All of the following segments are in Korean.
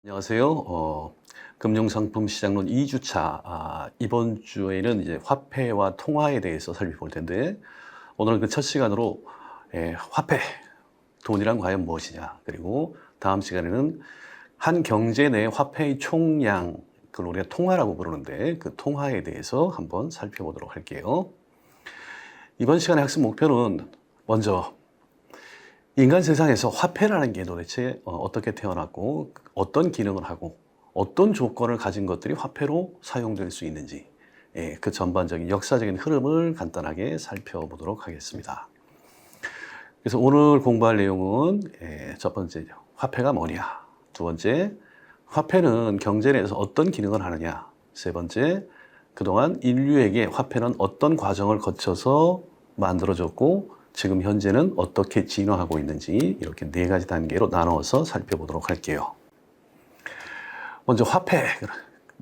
안녕하세요. 금융상품시장론 2주차. 이번 주에는 이제 화폐와 통화에 대해서 살펴볼 텐데, 오늘은 그 첫 시간으로 화폐, 돈이란 과연 무엇이냐, 그리고 다음 시간에는 한 경제 내 화폐의 총량, 그걸 우리가 통화라고 부르는데, 그 통화에 대해서 한번 살펴보도록 할게요. 이번 시간의 학습 목표는 먼저 인간 세상에서 화폐라는 게 도대체 어떻게 태어났고 어떤 기능을 하고 어떤 조건을 가진 것들이 화폐로 사용될 수 있는지, 그 전반적인 역사적인 흐름을 간단하게 살펴보도록 하겠습니다. 그래서 오늘 공부할 내용은 첫 번째, 화폐가 뭐냐. 두 번째, 화폐는 경제 내에서 어떤 기능을 하느냐. 세 번째, 그동안 인류에게 화폐는 어떤 과정을 거쳐서 만들어졌고 지금 현재는 어떻게 진화하고 있는지, 이렇게 네 가지 단계로 나누어서 살펴보도록 할게요. 먼저 화폐,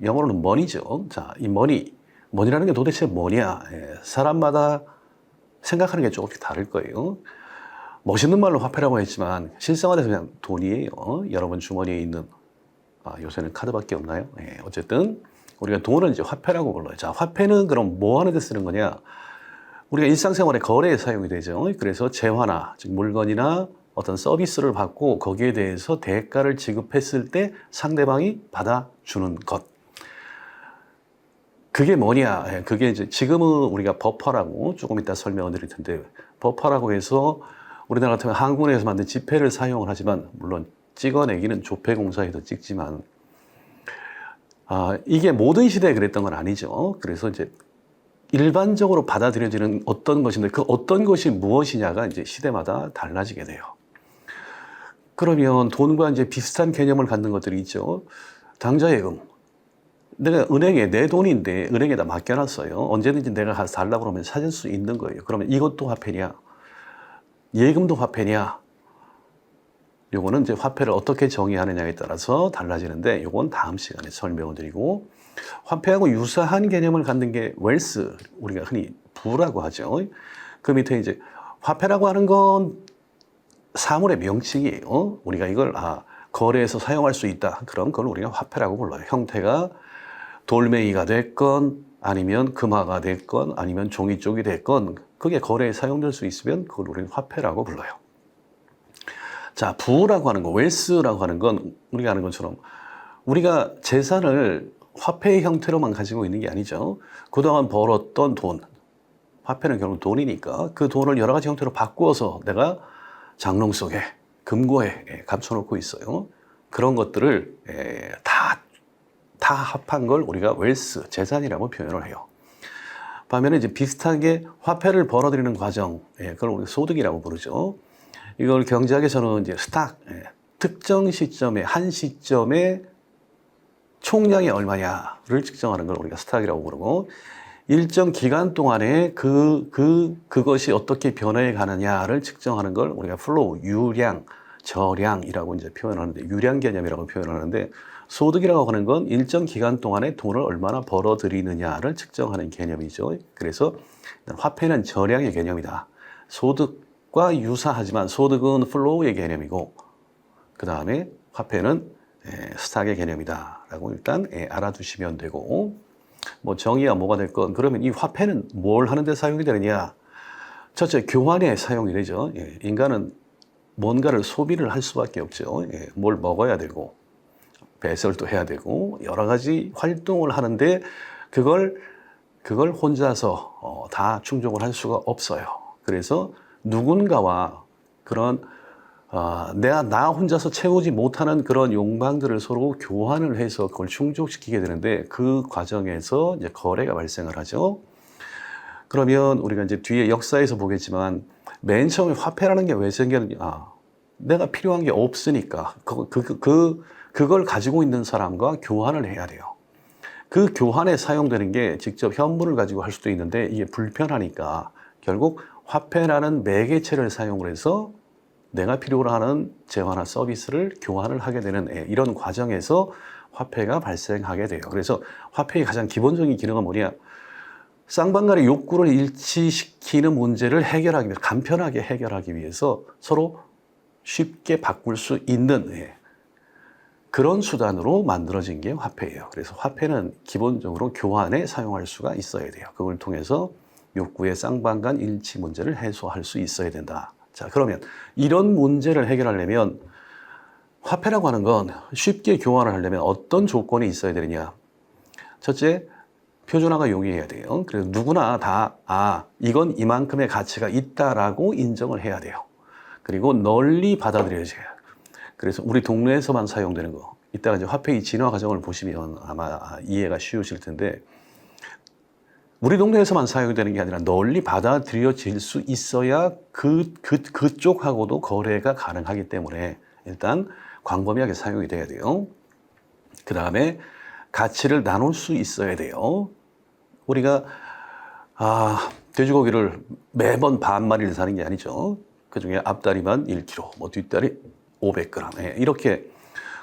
영어로는 money죠. 자, 이 money라는 게 도대체 뭐냐? 사람마다 생각하는 게 조금씩 다를 거예요. 멋있는 말로 화폐라고 했지만 실생활에서 그냥 돈이에요. 여러분 주머니에 있는, 요새는 카드밖에 없나요? 어쨌든 우리가 돈을 이제 화폐라고 불러요. 자, 화폐는 그럼 뭐 하는 데 쓰는 거냐? 우리가 일상생활에 거래에 사용이 되죠. 그래서 재화나, 즉 물건이나 어떤 서비스를 받고 거기에 대해서 대가를 지급했을 때 상대방이 받아주는 것. 그게 뭐냐? 그게 이제 지금은 우리가 버퍼라고 조금 이따 설명을 드릴 텐데, 버퍼라고 해서 우리나라 같으면 항공에서 만든 지폐를 사용을 하지만, 물론 찍어내기는 조폐공사에서 찍지만, 이게 모든 시대에 그랬던 건 아니죠. 그래서 이제 일반적으로 받아들여지는 어떤 것인데, 그 어떤 것이 무엇이냐가 이제 시대마다 달라지게 돼요. 그러면 돈과 이제 비슷한 개념을 갖는 것들이 있죠. 당좌예금. 내가 은행에 내 돈인데 은행에다 맡겨놨어요. 언제든지 내가 가서 달라고 그러면 찾을 수 있는 거예요. 그러면 이것도 화폐냐? 예금도 화폐냐? 요거는 이제 화폐를 어떻게 정의하느냐에 따라서 달라지는데, 요건 다음 시간에 설명을 드리고, 화폐하고 유사한 개념을 갖는 게 웰스, 우리가 흔히 부라고 하죠. 그 밑에 이제 화폐라고 하는 건 사물의 명칭이에요. 우리가 이걸 거래해서 사용할 수 있다. 그럼 그걸 우리가 화폐라고 불러요. 형태가 돌멩이가 됐건 아니면 금화가 됐건 아니면 종이 쪽이 됐건 그게 거래에 사용될 수 있으면 그걸 우리는 화폐라고 불러요. 자, 부라고 하는 거, 웰스라고 하는 건 우리가 아는 것처럼 우리가 재산을 화폐의 형태로만 가지고 있는 게 아니죠. 그동안 벌었던 돈, 화폐는 결국 돈이니까 그 돈을 여러 가지 형태로 바꾸어서 내가 장롱 속에, 금고에 감춰놓고 있어요. 그런 것들을 다 합한 걸 우리가 웰스, 재산이라고 표현을 해요. 반면에 이제 비슷하게 화폐를 벌어들이는 과정, 그걸 우리가 소득이라고 부르죠. 이걸 경제학에서는 이제 스탁, 특정 시점에, 한 시점에 총량이 얼마냐를 측정하는 걸 우리가 스탁이라고 부르고, 일정 기간 동안에 그것이 어떻게 변화해 가느냐를 측정하는 걸 우리가 플로우, 유량, 저량이라고 이제 표현하는데, 유량 개념이라고 표현하는데, 소득이라고 하는 건 일정 기간 동안에 돈을 얼마나 벌어들이느냐를 측정하는 개념이죠. 그래서 화폐는 저량의 개념이다. 소득과 유사하지만 소득은 플로우의 개념이고, 그 다음에 화폐는 스탁의 개념이다 라고 일단 알아두시면 되고, 뭐 정의야 뭐가 될 건, 그러면 이 화폐는 뭘 하는 데 사용이 되느냐? 첫째, 교환에 사용이 되죠. 인간은 뭔가를 소비를 할 수밖에 없죠. 뭘 먹어야 되고 배설도 해야 되고 여러 가지 활동을 하는데 그걸 혼자서 다 충족을 할 수가 없어요. 그래서 누군가와 그런 나 혼자서 채우지 못하는 그런 욕망들을 서로 교환을 해서 그걸 충족시키게 되는데, 그 과정에서 이제 거래가 발생을 하죠. 그러면 우리가 이제 뒤에 역사에서 보겠지만, 맨 처음에 화폐라는 게 왜 생겼느냐? 내가 필요한 게 없으니까 그걸 가지고 있는 사람과 교환을 해야 돼요. 그 교환에 사용되는 게 직접 현물을 가지고 할 수도 있는데 이게 불편하니까 결국 화폐라는 매개체를 사용을 해서 내가 필요로 하는 재화나 서비스를 교환을 하게 되는 이런 과정에서 화폐가 발생하게 돼요. 그래서 화폐의 가장 기본적인 기능은 뭐냐? 쌍방간의 욕구를 일치시키는 문제를 해결하기 위해서, 간편하게 해결하기 위해서 서로 쉽게 바꿀 수 있는 그런 수단으로 만들어진 게 화폐예요. 그래서 화폐는 기본적으로 교환에 사용할 수가 있어야 돼요. 그걸 통해서 욕구의 쌍방간 일치 문제를 해소할 수 있어야 된다. 자, 그러면 이런 문제를 해결하려면 화폐라고 하는 건 쉽게 교환을 하려면 어떤 조건이 있어야 되느냐. 첫째, 표준화가 용이해야 돼요. 그래서 누구나 다, 이건 이만큼의 가치가 있다라고 인정을 해야 돼요. 그리고 널리 받아들여져야 해요. 그래서 우리 동네에서만 사용되는 거. 이따가 이제 화폐의 진화 과정을 보시면 아마 이해가 쉬우실 텐데, 우리 동네에서만 사용되는 게 아니라 널리 받아들여질 수 있어야 그쪽하고도 거래가 가능하기 때문에 일단 광범위하게 사용이 돼야 돼요. 그 다음에 가치를 나눌 수 있어야 돼요. 우리가 돼지고기를 매번 반 마리를 사는 게 아니죠. 그중에 앞다리만 1kg, 뭐 뒷다리 500g 이렇게.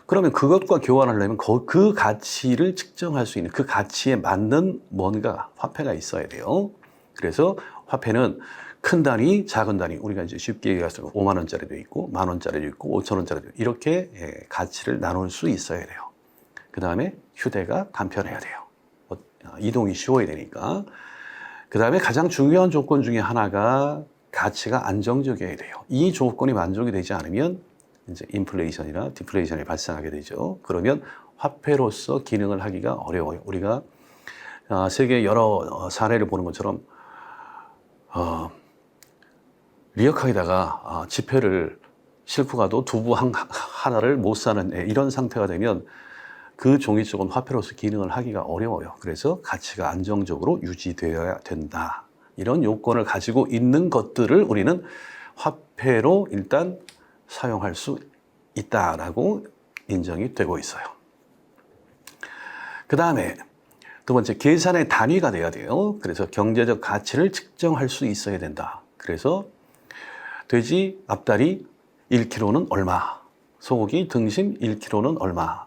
그러면 그것과 교환하려면 그 가치를 측정할 수 있는 그 가치에 맞는 뭔가 화폐가 있어야 돼요. 그래서 화폐는 큰 단위, 작은 단위, 우리가 이제 쉽게 얘기해서 5만 원짜리도 있고, 만 원짜리도 있고, 5천 원짜리도 있고, 이렇게 가치를 나눌 수 있어야 돼요. 그 다음에 휴대가 간편해야 돼요. 이동이 쉬워야 되니까. 그 다음에 가장 중요한 조건 중에 하나가 가치가 안정적이어야 돼요. 이 조건이 만족이 되지 않으면 이제 인플레이션이나 디플레이션이 발생하게 되죠. 그러면 화폐로서 기능을 하기가 어려워요. 우리가 세계 여러 사례를 보는 것처럼 리어카에다가 지폐를 싣고 가도 두부 하나를 못 사는 이런 상태가 되면 그 종이 쪽은 화폐로서 기능을 하기가 어려워요. 그래서 가치가 안정적으로 유지되어야 된다. 이런 요건을 가지고 있는 것들을 우리는 화폐로 일단 사용할 수 있다라고 인정이 되고 있어요. 그 다음에 두 번째, 계산의 단위가 돼야 돼요. 그래서 경제적 가치를 측정할 수 있어야 된다. 그래서 돼지 앞다리 1kg는 얼마, 소고기 등심 1kg는 얼마.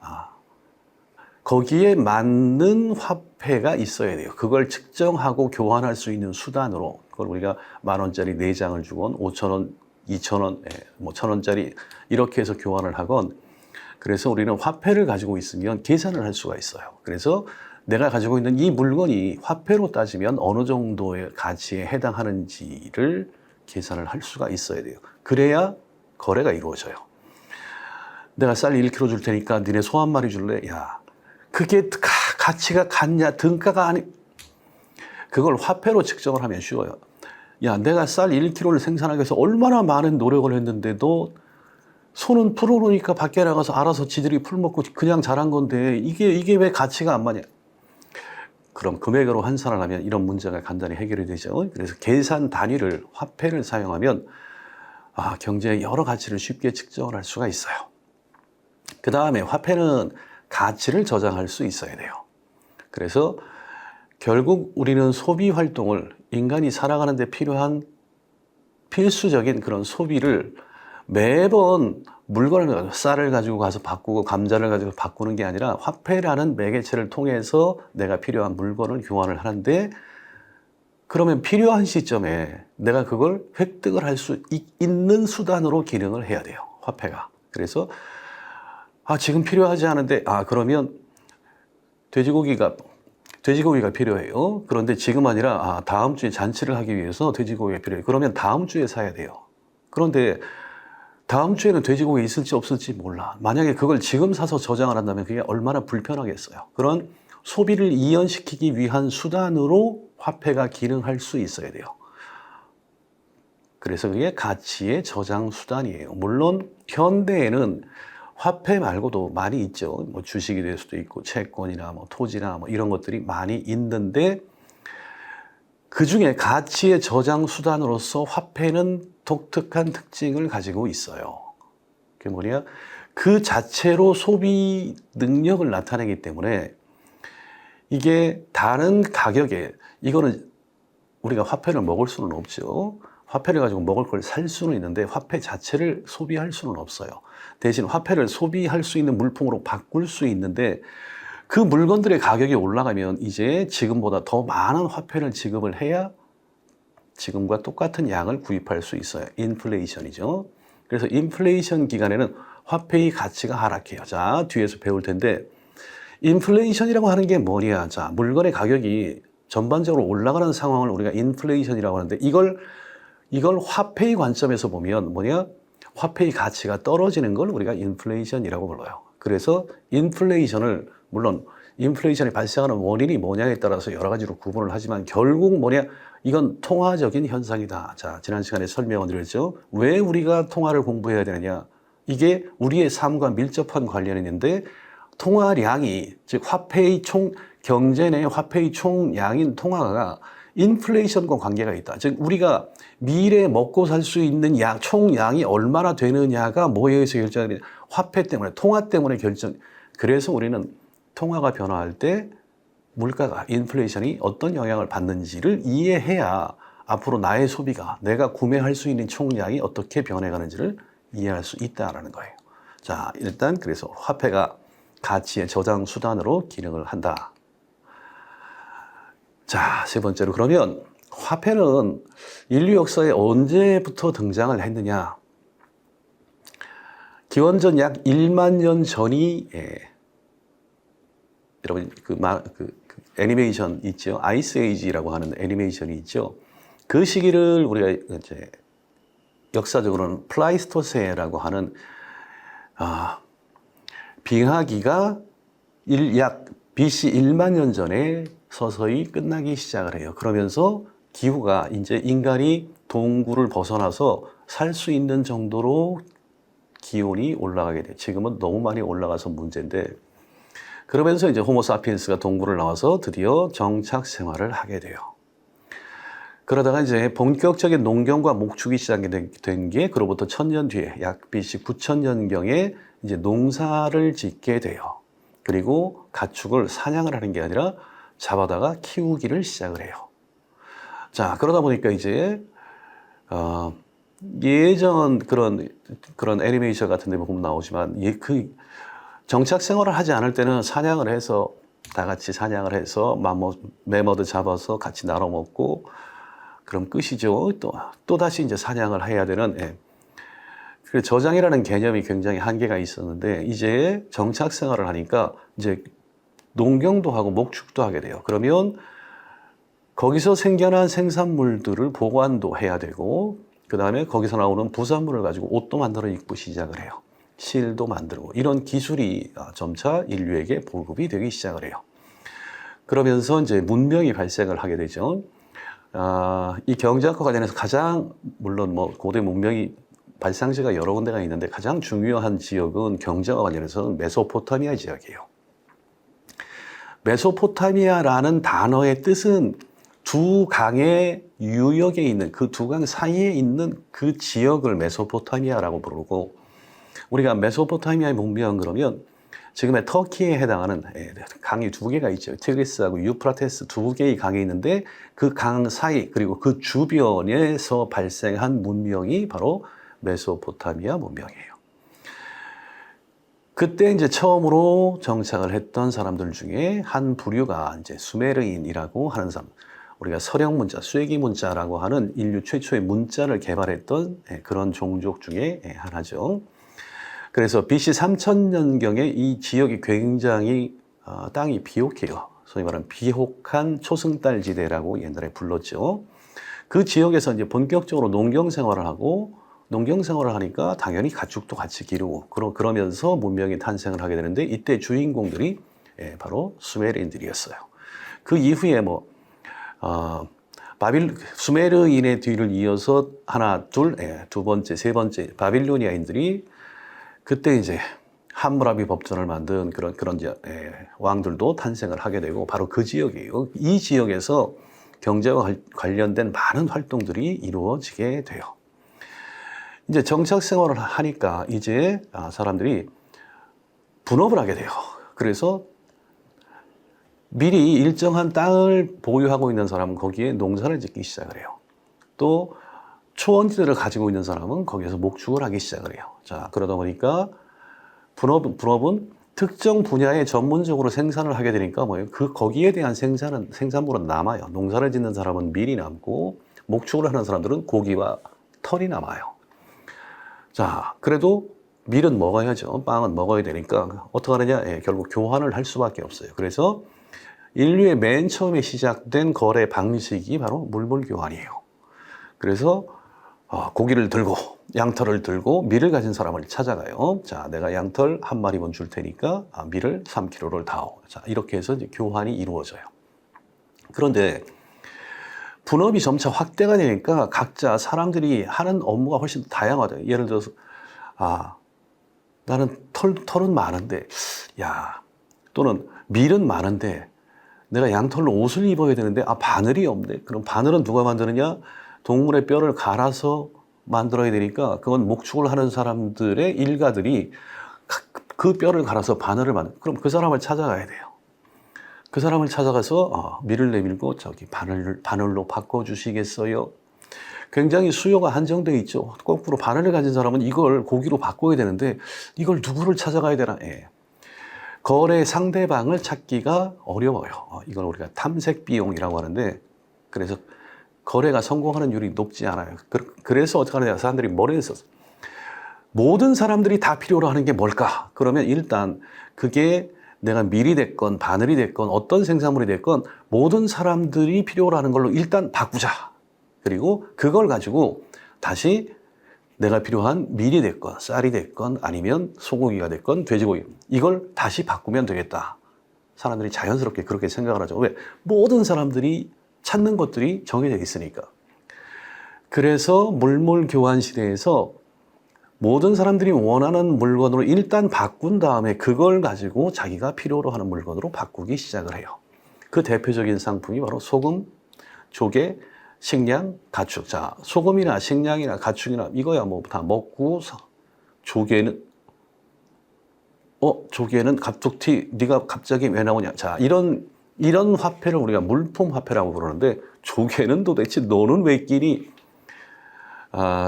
거기에 맞는 화폐가 있어야 돼요. 그걸 측정하고 교환할 수 있는 수단으로, 그걸 우리가 만 원짜리 4장을 주건 5천 원, 2천 원, 뭐 1천 원짜리 이렇게 해서 교환을 하건, 그래서 우리는 화폐를 가지고 있으면 계산을 할 수가 있어요. 그래서 내가 가지고 있는 이 물건이 화폐로 따지면 어느 정도의 가치에 해당하는지를 계산을 할 수가 있어야 돼요. 그래야 거래가 이루어져요. 내가 쌀 1kg 줄 테니까 니네 소 한 마리 줄래? 야, 그게 가치가 같냐? 등가가 아니. 그걸 화폐로 측정을 하면 쉬워요. 야, 내가 쌀 1kg를 생산하기 위해서 얼마나 많은 노력을 했는데도 소는 풀어놓으니까 밖에 나가서 알아서 지들이 풀 먹고 그냥 자란 건데 이게 왜 가치가 안 맞냐? 그럼 금액으로 환산을 하면 이런 문제가 간단히 해결이 되죠. 그래서 계산 단위를 화폐를 사용하면 경제의 여러 가치를 쉽게 측정을 할 수가 있어요. 그 다음에 화폐는 가치를 저장할 수 있어야 돼요. 그래서 결국 우리는 소비 활동을, 인간이 살아가는 데 필요한 필수적인 그런 소비를 매번 물건을, 쌀을 가지고 가서 바꾸고 감자를 가지고 바꾸는 게 아니라 화폐라는 매개체를 통해서 내가 필요한 물건을 교환을 하는데, 그러면 필요한 시점에 내가 그걸 획득을 할 수 있는 수단으로 기능을 해야 돼요, 화폐가. 그래서 지금 필요하지 않은데 그러면 돼지고기가 필요해요. 그런데 지금 아니라 다음 주에 잔치를 하기 위해서 돼지고기가 필요해요. 그러면 다음 주에 사야 돼요. 그런데 다음 주에는 돼지고기 있을지 없을지 몰라. 만약에 그걸 지금 사서 저장을 한다면 그게 얼마나 불편하겠어요. 그런 소비를 이연시키기 위한 수단으로 화폐가 기능할 수 있어야 돼요. 그래서 그게 가치의 저장 수단이에요. 물론 현대에는 화폐 말고도 많이 있죠. 뭐 주식이 될 수도 있고 채권이나 뭐 토지나 뭐 이런 것들이 많이 있는데, 그 중에 가치의 저장 수단으로서 화폐는 독특한 특징을 가지고 있어요. 그게 뭐냐? 그 자체로 소비 능력을 나타내기 때문에 이게 다른 가격에, 이거는 우리가 화폐를 먹을 수는 없죠. 화폐를 가지고 먹을 걸 살 수는 있는데 화폐 자체를 소비할 수는 없어요. 대신 화폐를 소비할 수 있는 물품으로 바꿀 수 있는데, 그 물건들의 가격이 올라가면 이제 지금보다 더 많은 화폐를 지급을 해야 지금과 똑같은 양을 구입할 수 있어요. 인플레이션이죠. 그래서 인플레이션 기간에는 화폐의 가치가 하락해요. 자, 뒤에서 배울 텐데 인플레이션이라고 하는 게 뭐냐? 자, 물건의 가격이 전반적으로 올라가는 상황을 우리가 인플레이션이라고 하는데 이걸 화폐의 관점에서 보면 뭐냐? 화폐의 가치가 떨어지는 걸 우리가 인플레이션이라고 불러요. 그래서 인플레이션을 물론 인플레이션이 발생하는 원인이 뭐냐에 따라서 여러 가지로 구분을 하지만 결국 뭐냐? 이건 통화적인 현상이다. 자, 지난 시간에 설명을 드렸죠. 왜 우리가 통화를 공부해야 되느냐? 이게 우리의 삶과 밀접한 관련이 있는데 통화량이 즉 화폐의 경제 내 화폐의 총량인 통화가 인플레이션과 관계가 있다. 즉 우리가 미래에 먹고 살 수 있는 총량이 얼마나 되느냐가 뭐에 의해서 결정이 화폐 때문에 통화 때문에 결정. 그래서 우리는 통화가 변화할 때 물가가 인플레이션이 어떤 영향을 받는지를 이해해야 앞으로 나의 소비가 내가 구매할 수 있는 총량이 어떻게 변해가는지를 이해할 수 있다라는 거예요. 자, 일단 그래서 화폐가 가치의 저장 수단으로 기능을 한다. 자, 세 번째로 그러면 화폐는 인류 역사에 언제부터 등장을 했느냐? 기원전 약 1만 년 전이 여러분 그 애니메이션 있죠? 아이스 에이지라고 하는 애니메이션이 있죠. 그 시기를 우리가 이제 역사적으로는 플라이스토세라고 하는 빙하기가 약 BC 1만 년 전에 서서히 끝나기 시작을 해요. 그러면서 기후가 이제 인간이 동굴을 벗어나서 살 수 있는 정도로 기온이 올라가게 돼요. 지금은 너무 많이 올라가서 문제인데 그러면서 이제 호모사피엔스가 동굴을 나와서 드디어 정착 생활을 하게 돼요. 그러다가 이제 본격적인 농경과 목축이 시작이 된 게 그로부터 1000년 뒤에 약 BC 9000년경에 이제 농사를 짓게 돼요. 그리고 가축을 사냥을 하는 게 아니라 잡아다가 키우기를 시작을 해요. 자, 그러다 보니까 이제 예전 그런 애니메이션 같은 데 보면 나오지만 그 정착 생활을 하지 않을 때는 사냥을 해서 다 같이 사냥을 해서 매머드 잡아서 같이 나눠 먹고 그럼 끝이죠. 또 다시 이제 사냥을 해야 되는 그 저장이라는 개념이 굉장히 한계가 있었는데 이제 정착 생활을 하니까 이제 농경도 하고 목축도 하게 돼요. 그러면 거기서 생겨난 생산물들을 보관도 해야 되고 그 다음에 거기서 나오는 부산물을 가지고 옷도 만들어 입고 시작을 해요. 실도 만들고 이런 기술이 점차 인류에게 보급이 되기 시작을 해요. 그러면서 이제 문명이 발생을 하게 되죠. 이 경제학과 관련해서 가장 물론 뭐 고대 문명이 발상지가 여러 군데가 있는데 가장 중요한 지역은 경제와 관련해서는 메소포타미아 지역이에요. 메소포타미아라는 단어의 뜻은 두 강의 유역에 있는 그 두 강 사이에 있는 그 지역을 메소포타미아라고 부르고 우리가 메소포타미아의 문명 그러면 지금의 터키에 해당하는 강이 두 개가 있죠. 티그리스하고 유프라테스 두 개의 강이 있는데 그 강 사이 그리고 그 주변에서 발생한 문명이 바로 메소포타미아 문명이에요. 그때 이제 처음으로 정착을 했던 사람들 중에 한 부류가 이제 수메르인이라고 하는 사람, 우리가 서령 문자, 쐐기 문자라고 하는 인류 최초의 문자를 개발했던 그런 종족 중에 하나죠. 그래서 BC 3000년경에 이 지역이 굉장히 땅이 비옥해요. 소위 말하는 비옥한 초승달 지대라고 옛날에 불렀죠. 그 지역에서 이제 본격적으로 농경 생활을 하니까 당연히 가축도 같이 기르고 그러면서 문명이 탄생을 하게 되는데 이때 주인공들이 바로 수메르인들이었어요. 그 이후에 수메르인의 뒤를 이어서 하나, 둘, 두 번째, 세 번째 바빌로니아인들이 그때 이제 함무라비 법전을 만든 그런 왕들도 탄생을 하게 되고 바로 그 지역이에요. 이 지역에서 경제와 관련된 많은 활동들이 이루어지게 돼요. 이제 정착 생활을 하니까 이제 사람들이 분업을 하게 돼요. 그래서 미리 일정한 땅을 보유하고 있는 사람은 거기에 농사를 짓기 시작을 해요. 또 초원지대를 가지고 있는 사람은 거기에서 목축을 하기 시작을 해요. 자, 그러다 보니까 분업은 특정 분야에 전문적으로 생산을 하게 되니까 거기에 대한 생산물은 남아요. 농사를 짓는 사람은 밀이 남고 목축을 하는 사람들은 고기와 털이 남아요. 자, 그래도 밀은 먹어야죠. 빵은 먹어야 되니까 어떻게 하느냐? 예, 결국 교환을 할 수밖에 없어요. 그래서 인류의 맨 처음에 시작된 거래 방식이 바로 물물 교환이에요. 그래서 고기를 들고 양털을 들고 밀을 가진 사람을 찾아가요. 자, 내가 양털 한 마리만 줄 테니까 밀을 3kg를 다오. 자, 이렇게 해서 이제 교환이 이루어져요. 그런데 분업이 점차 확대가 되니까 각자 사람들이 하는 업무가 훨씬 다양하다. 예를 들어서 나는 털은 많은데, 또는 밀은 많은데 내가 양털로 옷을 입어야 되는데 바늘이 없네. 그럼 바늘은 누가 만드느냐? 동물의 뼈를 갈아서 만들어야 되니까 그건 목축을 하는 사람들의 일가들이 그 뼈를 갈아서 바늘을 만들. 그럼 그 사람을 찾아가야 돼요. 그 사람을 찾아가서 밀을 내밀고 저기 바늘로 바꿔주시겠어요? 굉장히 수요가 한정되어 있죠. 거꾸로 바늘을 가진 사람은 이걸 고기로 바꿔야 되는데 이걸 누구를 찾아가야 되나? 예. 거래 상대방을 찾기가 어려워요. 이걸 우리가 탐색 비용이라고 하는데, 그래서 거래가 성공하는 율이 높지 않아요. 그래서 어떻게 하느냐? 사람들이 머리에서 모든 사람들이 다 필요로 하는 게 뭘까? 그러면 일단 그게 내가 밀이 됐건 바늘이 됐건 어떤 생산물이 됐건 모든 사람들이 필요로 하는 걸로 일단 바꾸자. 그리고 그걸 가지고 다시 내가 필요한 밀이 됐건 쌀이 됐건 아니면 소고기가 됐건 돼지고기, 이걸 다시 바꾸면 되겠다. 사람들이 자연스럽게 그렇게 생각을 하죠. 왜? 모든 사람들이 찾는 것들이 정해져 있으니까. 그래서 물물 교환 시대에서 모든 사람들이 원하는 물건으로 일단 바꾼 다음에 그걸 가지고 자기가 필요로 하는 물건으로 바꾸기 시작을 해요. 그 대표적인 상품이 바로 소금, 조개, 식량, 가축. 자, 소금이나 식량이나 가축이나 이거야 뭐 다 먹고, 조개는 갑툭튀 네가 갑자기 왜 나오냐. 자, 이런 화폐를 우리가 물품 화폐라고 부르는데, 조개는 도대체 너는 왜 끼니?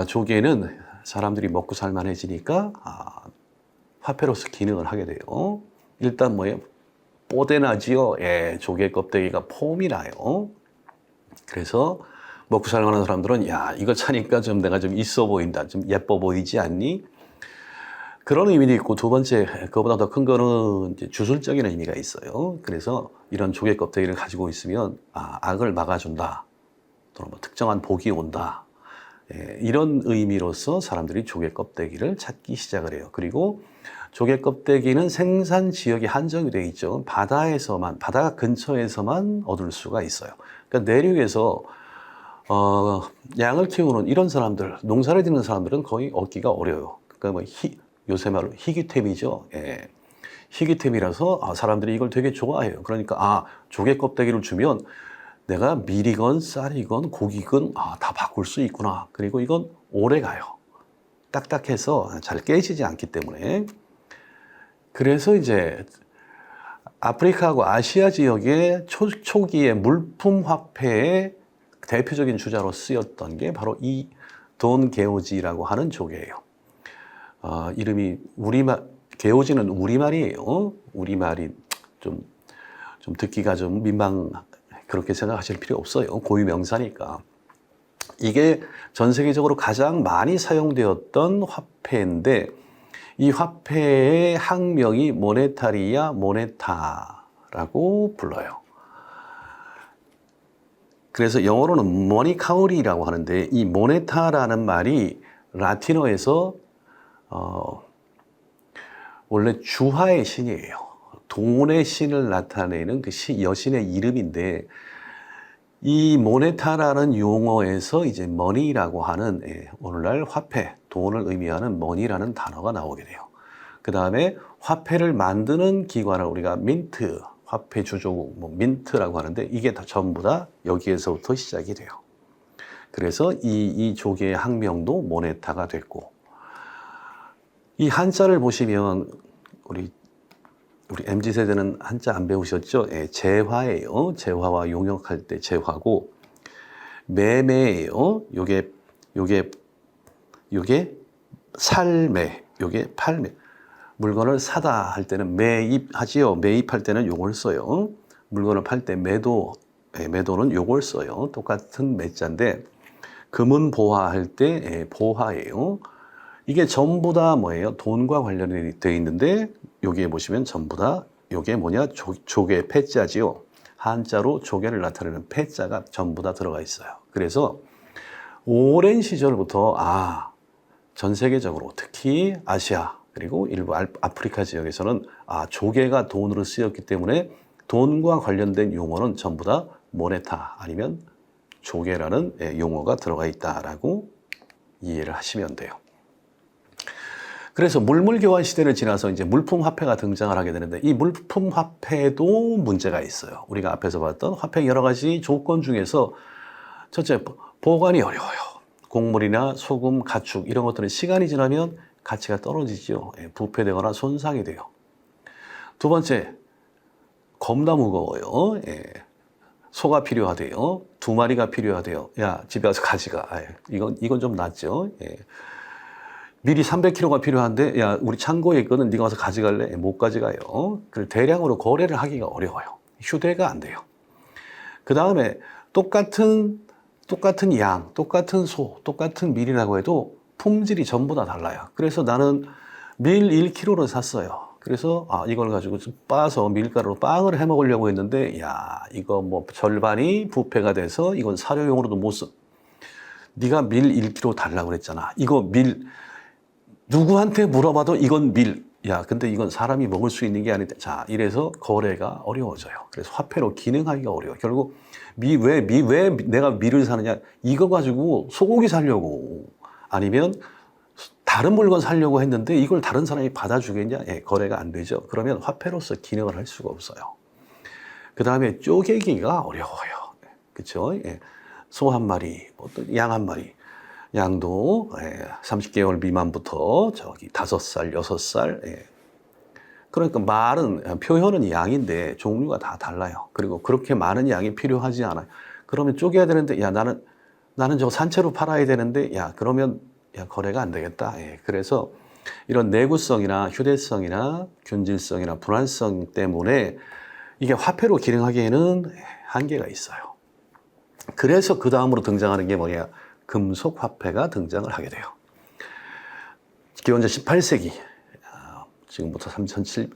조개는 사람들이 먹고 살만해지니까 화폐로서 기능을 하게 돼요. 일단 뭐예요? 뽀대나지요. 예, 조개 껍데기가 폼이 나요. 그래서 먹고 살만한 사람들은 이거 차니까 좀 내가 좀 있어 보인다, 좀 예뻐 보이지 않니? 그런 의미도 있고, 두 번째, 그거보다 더 큰 거는 이제 주술적인 의미가 있어요. 그래서 이런 조개 껍데기를 가지고 있으면 악을 막아준다, 또는 뭐 특정한 복이 온다, 이런 의미로서 사람들이 조개 껍데기를 찾기 시작을 해요. 그리고 조개 껍데기는 생산 지역이 한정이 되어 있죠. 바다 근처에서만 얻을 수가 있어요. 그러니까 내륙에서 양을 키우는 이런 사람들, 농사를 짓는 사람들은 거의 얻기가 어려워요. 그러니까 요새 말로 희귀템이죠. 예. 희귀템이라서 사람들이 이걸 되게 좋아해요. 그러니까 조개 껍데기를 주면 내가 밀이건 쌀이건 고기건 다 바꿀 수 있구나. 그리고 이건 오래 가요. 딱딱해서 잘 깨지지 않기 때문에. 그래서 이제 아프리카하고 아시아 지역의 초기의 물품 화폐의 대표적인 주자로 쓰였던 게 바로 이 돈 게오지라고 하는 조개예요. 이름이 게오지는 우리말이에요. 우리말이 좀 듣기가 좀 그렇게 생각하실 필요 없어요. 고유 명사니까. 이게 전 세계적으로 가장 많이 사용되었던 화폐인데, 이 화폐의 학명이 모네타리아 모네타라고 불러요. 그래서 영어로는 머니카우리라고 하는데, 이 모네타라는 말이 라틴어에서 원래 주화의 신이에요. 돈의 신을 나타내는 그 여신의 이름인데, 이 모네타라는 용어에서 이제 머니라고 하는 오늘날 화폐, 돈을 의미하는 머니라는 단어가 나오게 돼요. 그 다음에 화폐를 만드는 기관을 우리가 민트, 화폐 주조국, 민트라고 하는데, 이게 다 전부 다 여기에서부터 시작이 돼요. 그래서 이 조개의 학명도 모네타가 됐고, 이 한자를 보시면 우리 MZ세대는 한자 안 배우셨죠? 재화예요. 재화와 용역할 때 재화고, 매매예요. 요게 살매, 요게 팔매. 물건을 사다 할 때는 매입하지요. 매입할 때는 요걸 써요. 물건을 팔 때 매도는 요걸 써요. 똑같은 매자인데, 금은 보화할 때 보화예요. 이게 전부 다 뭐예요? 돈과 관련되어 있는데 여기에 보시면 전부 다 이게 뭐냐? 조개 패자지요. 한자로 조개를 나타내는 패자가 전부 다 들어가 있어요. 그래서 오랜 시절부터 전 세계적으로 특히 아시아 그리고 일부 아프리카 지역에서는 조개가 돈으로 쓰였기 때문에 돈과 관련된 용어는 전부 다 모네타 아니면 조개라는 용어가 들어가 있다라고 이해를 하시면 돼요. 그래서 물물교환 시대를 지나서 이제 물품 화폐가 등장을 하게 되는데 이 물품 화폐도 문제가 있어요. 우리가 앞에서 봤던 화폐 여러 가지 조건 중에서 첫째, 보관이 어려워요. 곡물이나 소금, 가축 이런 것들은 시간이 지나면 가치가 떨어지죠. 부패되거나 손상이 돼요. 두 번째, 겁나 무거워요. 소가 필요하대요. 2마리가 필요하대요. 야, 집에 가서 가져가. 이건 좀 낫죠. 미리 300kg가 필요한데 야, 우리 창고에 있거든. 네가 와서 가져갈래? 못 가져가요. 그리고 대량으로 거래를 하기가 어려워요. 휴대가 안 돼요. 그 다음에 똑같은 양, 똑같은 소, 똑같은 밀이라고 해도 품질이 전부 다 달라요. 그래서 나는 밀 1kg를 샀어요. 그래서 이걸 가지고 좀 빻아서 밀가루로 빵을 해 먹으려고 했는데 야, 이거 뭐 절반이 부패가 돼서 이건 사료용으로도 못 써. 네가 밀 1kg 달라고 그랬잖아. 이거 밀 누구한테 물어봐도 이건 밀. 야, 근데 이건 사람이 먹을 수 있는 게 아닌데. 자, 이래서 거래가 어려워져요. 그래서 화폐로 기능하기가 어려워. 결국 왜 내가 밀을 사느냐? 이거 가지고 소고기 사려고 아니면 다른 물건 사려고 했는데 이걸 다른 사람이 받아주겠냐? 거래가 안 되죠. 그러면 화폐로서 기능을 할 수가 없어요. 그 다음에 쪼개기가 어려워요. 그렇죠? 소 한 마리, 양 한 마리. 양도 30개월 미만부터 5살, 6살. 그러니까 표현은 양인데 종류가 다 달라요. 그리고 그렇게 많은 양이 필요하지 않아요. 그러면 쪼개야 되는데 야, 나는 저거 산채로 팔아야 되는데 야, 그러면 거래가 안 되겠다. 그래서 이런 내구성이나 휴대성이나 균질성이나 분할성 때문에 이게 화폐로 기능하기에는 한계가 있어요. 그래서 그 다음으로 등장하는 게 뭐냐? 금속 화폐가 등장을 하게 돼요. 기원전 18세기, 지금부터 3007,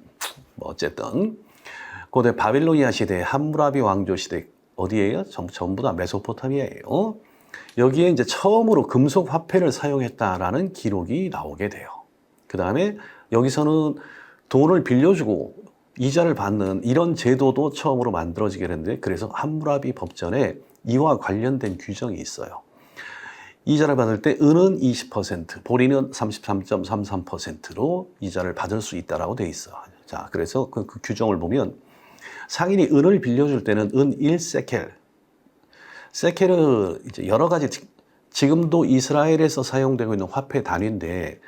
어쨌든 고대 바빌로니아 시대, 함무라비 왕조 시대 어디예요? 전부 다 메소포타미아예요. 여기에 이제 처음으로 금속 화폐를 사용했다라는 기록이 나오게 돼요. 그 다음에 여기서는 돈을 빌려주고 이자를 받는 이런 제도도 처음으로 만들어지게 되는데 그래서 함무라비 법전에 이와 관련된 규정이 있어요. 이자를 받을 때 은은 20%, 보리는 33.33%로 이자를 받을 수 있다라고 돼 있어. 자, 그래서 그 규정을 보면 상인이 은을 빌려줄 때는 은 1세켈. 세켈은 이제 여러 가지 지금도 이스라엘에서 사용되고 있는 화폐 단위인데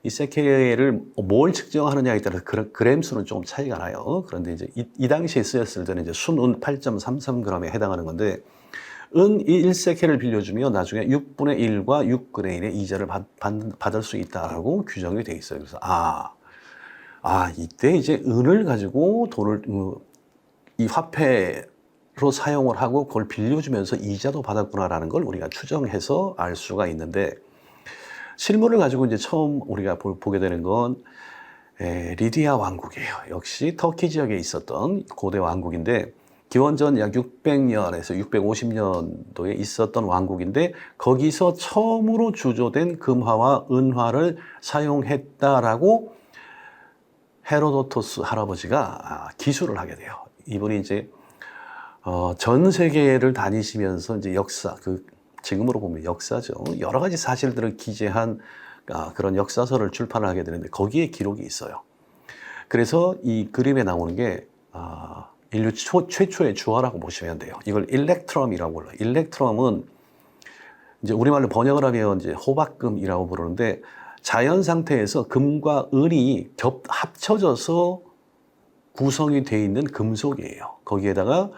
이 세켈을 뭘 측정하느냐에 따라서 그램 수는 조금 차이가 나요. 그런데 이제 이 당시에 쓰였을 때는 이제 순은 8.33g에 해당하는 건데 은 1세켈을 빌려주면 나중에 6분의 1과 6분의 1의 이자를 받을 수 있다라고 규정이 돼 있어요. 그래서 이때 이제 은을 가지고 돈을 이 화폐로 사용을 하고 그걸 빌려주면서 이자도 받았구나라는 걸 우리가 추정해서 알 수가 있는데 실물을 가지고 이제 처음 우리가 보게 되는 건 리디아 왕국이에요. 역시 터키 지역에 있었던 고대 왕국인데 기원전 약 600년에서 650년도에 있었던 왕국인데 거기서 처음으로 주조된 금화와 은화를 사용했다라고 헤로도토스 할아버지가 기술을 하게 돼요. 이분이 이제 전 세계를 다니시면서 이제 역사, 지금으로 보면 역사죠. 여러 가지 사실들을 기재한 그런 역사서를 출판을 하게 되는데 거기에 기록이 있어요. 그래서 이 그림에 나오는 게 인류 최초의 주화라고 보시면 돼요. 이걸 일렉트럼이라고 불러요. 일렉트럼은 이제 우리말로 번역을 하면 이제 호박금이라고 부르는데 자연 상태에서 금과 은이 합쳐져서 구성이 되어 있는 금속이에요. 거기에다가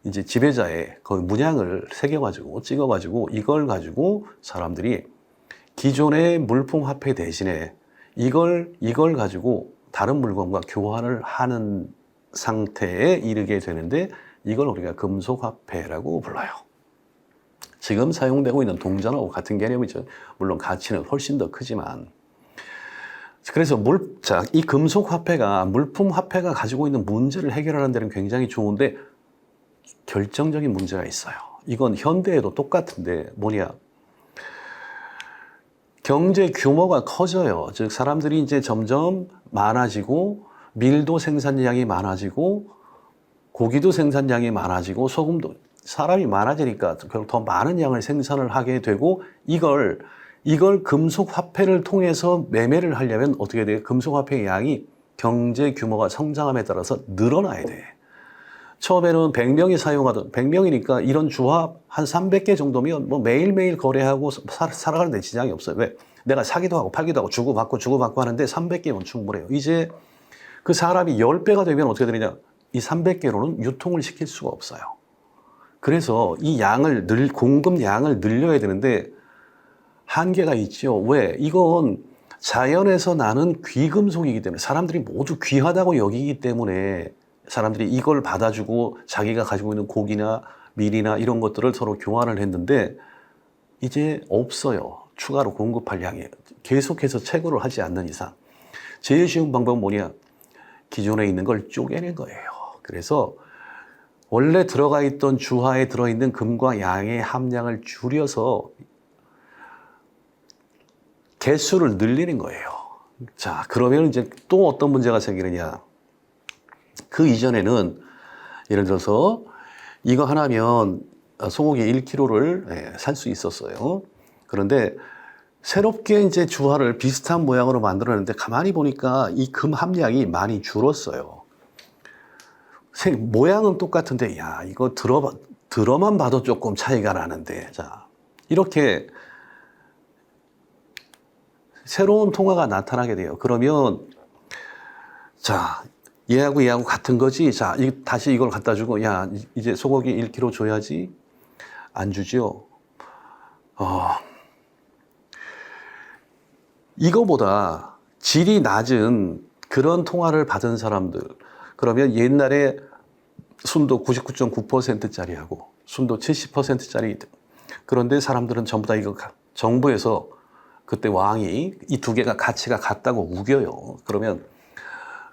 이제 지배자의 그 문양을 새겨가지고 찍어가지고 이걸 가지고 사람들이 기존의 물품 화폐 대신에 이걸 가지고 다른 물건과 교환을 하는 상태에 이르게 되는데 이걸 우리가 금속화폐라고 불러요. 지금 사용되고 있는 동전하고 같은 개념이죠. 물론 가치는 훨씬 더 크지만 그래서 이 금속 화폐가 물품 화폐가 가지고 있는 문제를 해결하는 데는 굉장히 좋은데 결정적인 문제가 있어요. 이건 현대에도 똑같은데 뭐냐? 경제 규모가 커져요. 즉 사람들이 이제 점점 많아지고 밀도 생산량이 많아지고 고기도 생산량이 많아지고 소금도 사람이 많아지니까 결국 더 많은 양을 생산을 하게 되고 이걸 금속 화폐를 통해서 매매를 하려면 어떻게 돼요? 금속 화폐의 양이 경제 규모가 성장함에 따라서 늘어나야 돼. 처음에는 100명이 사용하던 100명이니까 이런 주화 한 300개 정도면 뭐 매일매일 거래하고 살아가는데 지장이 없어요. 왜? 내가 사기도 하고 팔기도 하고 주고받고 하는데 300개면 충분해요. 이제 그 사람이 10배가 되면 어떻게 되느냐? 이 300개로는 유통을 시킬 수가 없어요. 그래서 이 공급 양을 늘려야 되는데 한계가 있죠. 왜? 이건 자연에서 나는 귀금속이기 때문에 사람들이 모두 귀하다고 여기기 때문에 사람들이 이걸 받아주고 자기가 가지고 있는 고기나 밀이나 이런 것들을 서로 교환을 했는데 이제 없어요. 추가로 공급할 양이. 계속해서 채굴을 하지 않는 이상. 제일 쉬운 방법은 뭐냐? 기존에 있는 걸 쪼개는 거예요. 그래서 원래 들어가 있던 주화에 들어있는 금과 양의 함량을 줄여서 개수를 늘리는 거예요. 자, 그러면 이제 또 어떤 문제가 생기느냐? 그 이전에는 예를 들어서 이거 하나면 소고기 1kg를 살 수 있었어요. 그런데 새롭게 이제 주화를 비슷한 모양으로 만들었는데 가만히 보니까 이 금 함량이 많이 줄었어요. 모양은 똑같은데 야, 이거 들어만 봐도 조금 차이가 나는데. 자, 이렇게 새로운 통화가 나타나게 돼요. 그러면 자, 얘하고 같은 거지. 자, 다시 이걸 갖다 주고 야, 이제 소고기 1kg 줘야지. 안 주죠. 이거보다 질이 낮은 그런 통화를 받은 사람들, 그러면 옛날에 순도 99.9%짜리하고 순도 70%짜리, 그런데 사람들은 전부 다 이거 정부에서 그때 왕이 이 두 개가 가치가 같다고 우겨요. 그러면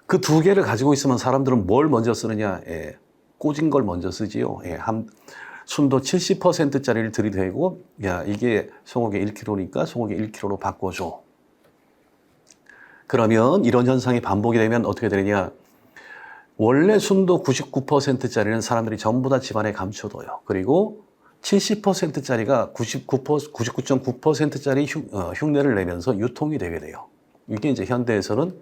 그 두 개를 가지고 있으면 사람들은 뭘 먼저 쓰느냐? 꽂은 걸 먼저 쓰지요. 순도 70%짜리를 들이대고 야, 이게 소고기 1kg니까 소고기 1kg로 바꿔줘. 그러면 이런 현상이 반복이 되면 어떻게 되느냐? 원래 순도 99%짜리는 사람들이 전부 다 집안에 감춰둬요. 그리고 70%짜리가 99.9%짜리 흉내를 내면서 유통이 되게 돼요. 이게 이제 현대에서는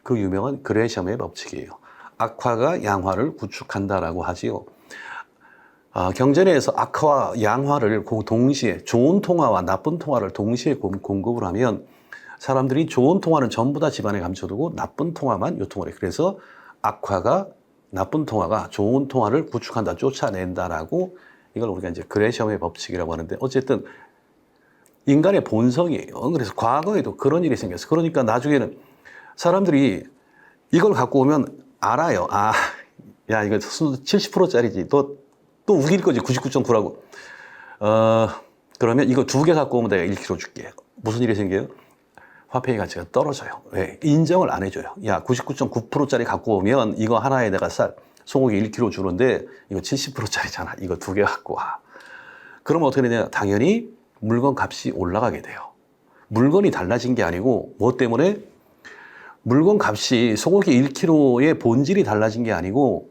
그 유명한 그레샴의 법칙이에요. 악화가 양화를 구축한다라고 하지요. 경제내에서 악화와 양화를 동시에 좋은 통화와 나쁜 통화를 동시에 공급을 하면 사람들이 좋은 통화는 전부 다 집안에 감춰두고 나쁜 통화만 유통을 해요. 그래서 악화가 나쁜 통화가 좋은 통화를 구축한다, 쫓아낸다라고 이걸 우리가 이제 그레샴의 법칙이라고 하는데 어쨌든 인간의 본성이에요. 그래서 과거에도 그런 일이 생겼어요. 그러니까 나중에는 사람들이 이걸 갖고 오면 알아요. 야, 이거 70%짜리지. 또 우길 거지. 99.9라고. 그러면 이거 두 개 갖고 오면 내가 1kg 줄게. 무슨 일이 생겨요? 화폐의 가치가 떨어져요. 왜? 인정을 안 해줘요. 야, 99.9%짜리 갖고 오면 이거 하나에 내가 소고기 1kg 주는데 이거 70%짜리잖아. 이거 두 개 갖고 와. 그러면 어떻게 되냐? 당연히 물건 값이 올라가게 돼요. 물건이 달라진 게 아니고 뭐 때문에? 물건 값이 소고기 1kg의 본질이 달라진 게 아니고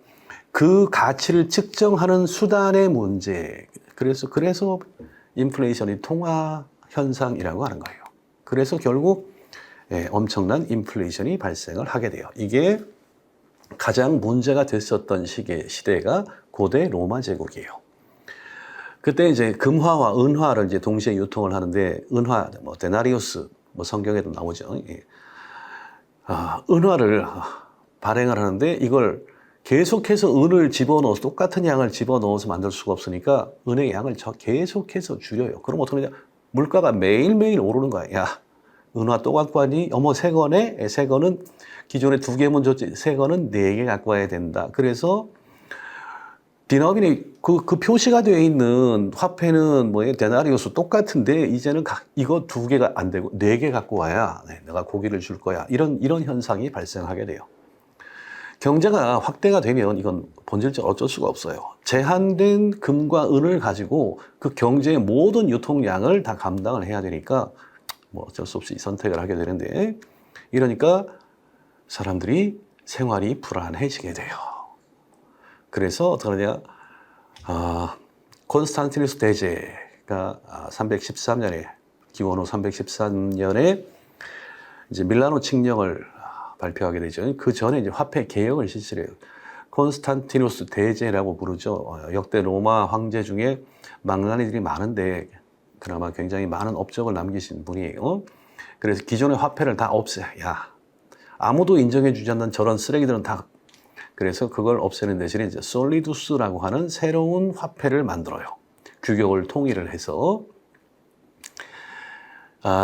그 가치를 측정하는 수단의 문제. 그래서 인플레이션이 통화 현상이라고 하는 거예요. 그래서 결국 엄청난 인플레이션이 발생을 하게 돼요. 이게 가장 문제가 됐었던 시대가 고대 로마 제국이에요. 그때 이제 금화와 은화를 이제 동시에 유통을 하는데 은화, 데나리우스, 성경에도 나오죠. 은화를 발행을 하는데 이걸 계속해서 은을 집어넣어서 똑같은 양을 집어넣어서 만들 수가 없으니까 은의 양을 계속해서 줄여요. 그럼 어떻게 되냐? 물가가 매일매일 오르는 거야. 야, 은화 또 갖고 왔니? 어머, 새 거네? 새 거는 기존에 2개면 줬지. 새 거는 4개 갖고 와야 된다. 그래서 디나민이 그 표시가 되어 있는 화폐는 뭐예요? 데나리우스 똑같은데 이제는 이거 2개가 안 되고 4개 갖고 와야 내가 고기를 줄 거야. 이런 현상이 발생하게 돼요. 경제가 확대가 되면 이건 본질적으로 어쩔 수가 없어요. 제한된 금과 은을 가지고 그 경제의 모든 유통량을 다 감당을 해야 되니까 뭐 어쩔 수 없이 선택을 하게 되는데, 이러니까 사람들이 생활이 불안해지게 돼요. 그래서 어떡하냐, 콘스탄티누스 대제가 313년에, 기원 후 313년에 이제 밀라노 칙령을 발표하게 되죠. 그 전에 이제 화폐 개혁을 실시해요. 콘스탄티누스 대제라고 부르죠. 역대 로마 황제 중에 망나니들이 많은데 그나마 굉장히 많은 업적을 남기신 분이에요. 그래서 기존의 화폐를 다 없애. 야, 아무도 인정해주지 않는 저런 쓰레기들은 다. 그래서 그걸 없애는 대신에 이제 솔리두스라고 하는 새로운 화폐를 만들어요. 규격을 통일을 해서.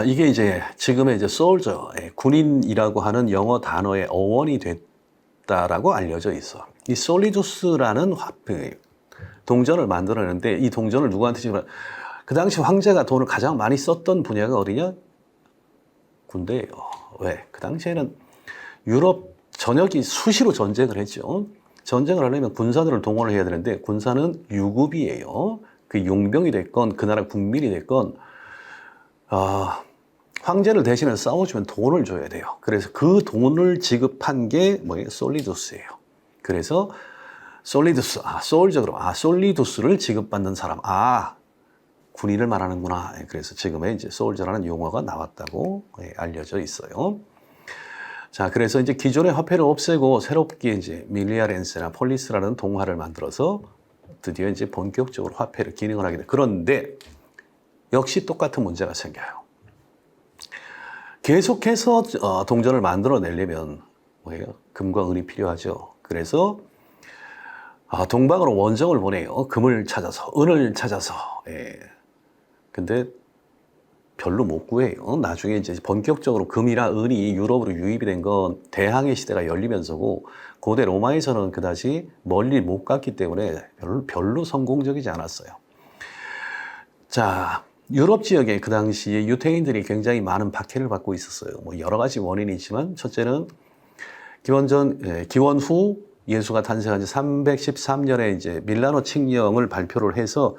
이게 이제 지금의 이제 솔저, 군인이라고 하는 영어 단어의 어원이 됐다라고 알려져 있어. 이 솔리두스라는 화폐, 동전을 만들었는데 이 동전을 누구한테 주면, 그 당시 황제가 돈을 가장 많이 썼던 분야가 어디냐? 군대예요. 왜? 그 당시에는 유럽 전역이 수시로 전쟁을 했죠. 전쟁을 하려면 군사들을 동원을 해야 되는데 군사는 유급이에요. 그 용병이 됐건 그 나라 국민이 됐건 황제를 대신해서 싸워주면 돈을 줘야 돼요. 그래서 그 돈을 지급한 게 뭐예요? 솔리두스예요. 그래서 솔리두스, 솔저로, 솔리두스를 지급받는 사람, 군인을 말하는구나. 그래서 지금의 이제 솔저라는 용어가 나왔다고 알려져 있어요. 자, 그래서 이제 기존의 화폐를 없애고 새롭게 이제 밀리아렌스나 폴리스라는 동화를 만들어서 드디어 이제 본격적으로 화폐를 기능을 하게 돼. 그런데 역시 똑같은 문제가 생겨요. 계속해서 동전을 만들어내려면 뭐예요? 금과 은이 필요하죠. 그래서 동방으로 원정을 보내요. 금을 찾아서, 은을 찾아서. 근데 별로 못 구해요. 나중에 이제 본격적으로 금이나 은이 유럽으로 유입이 된 건 대항해 시대가 열리면서고, 고대 로마에서는 그다지 멀리 못 갔기 때문에 별로 성공적이지 않았어요. 자, 유럽 지역에 그 당시에 유태인들이 굉장히 많은 박해를 받고 있었어요. 뭐 여러 가지 원인이 있지만 첫째는 기원 후 예수가 탄생한 지 313년에 이제 밀라노 칙령을 발표를 해서,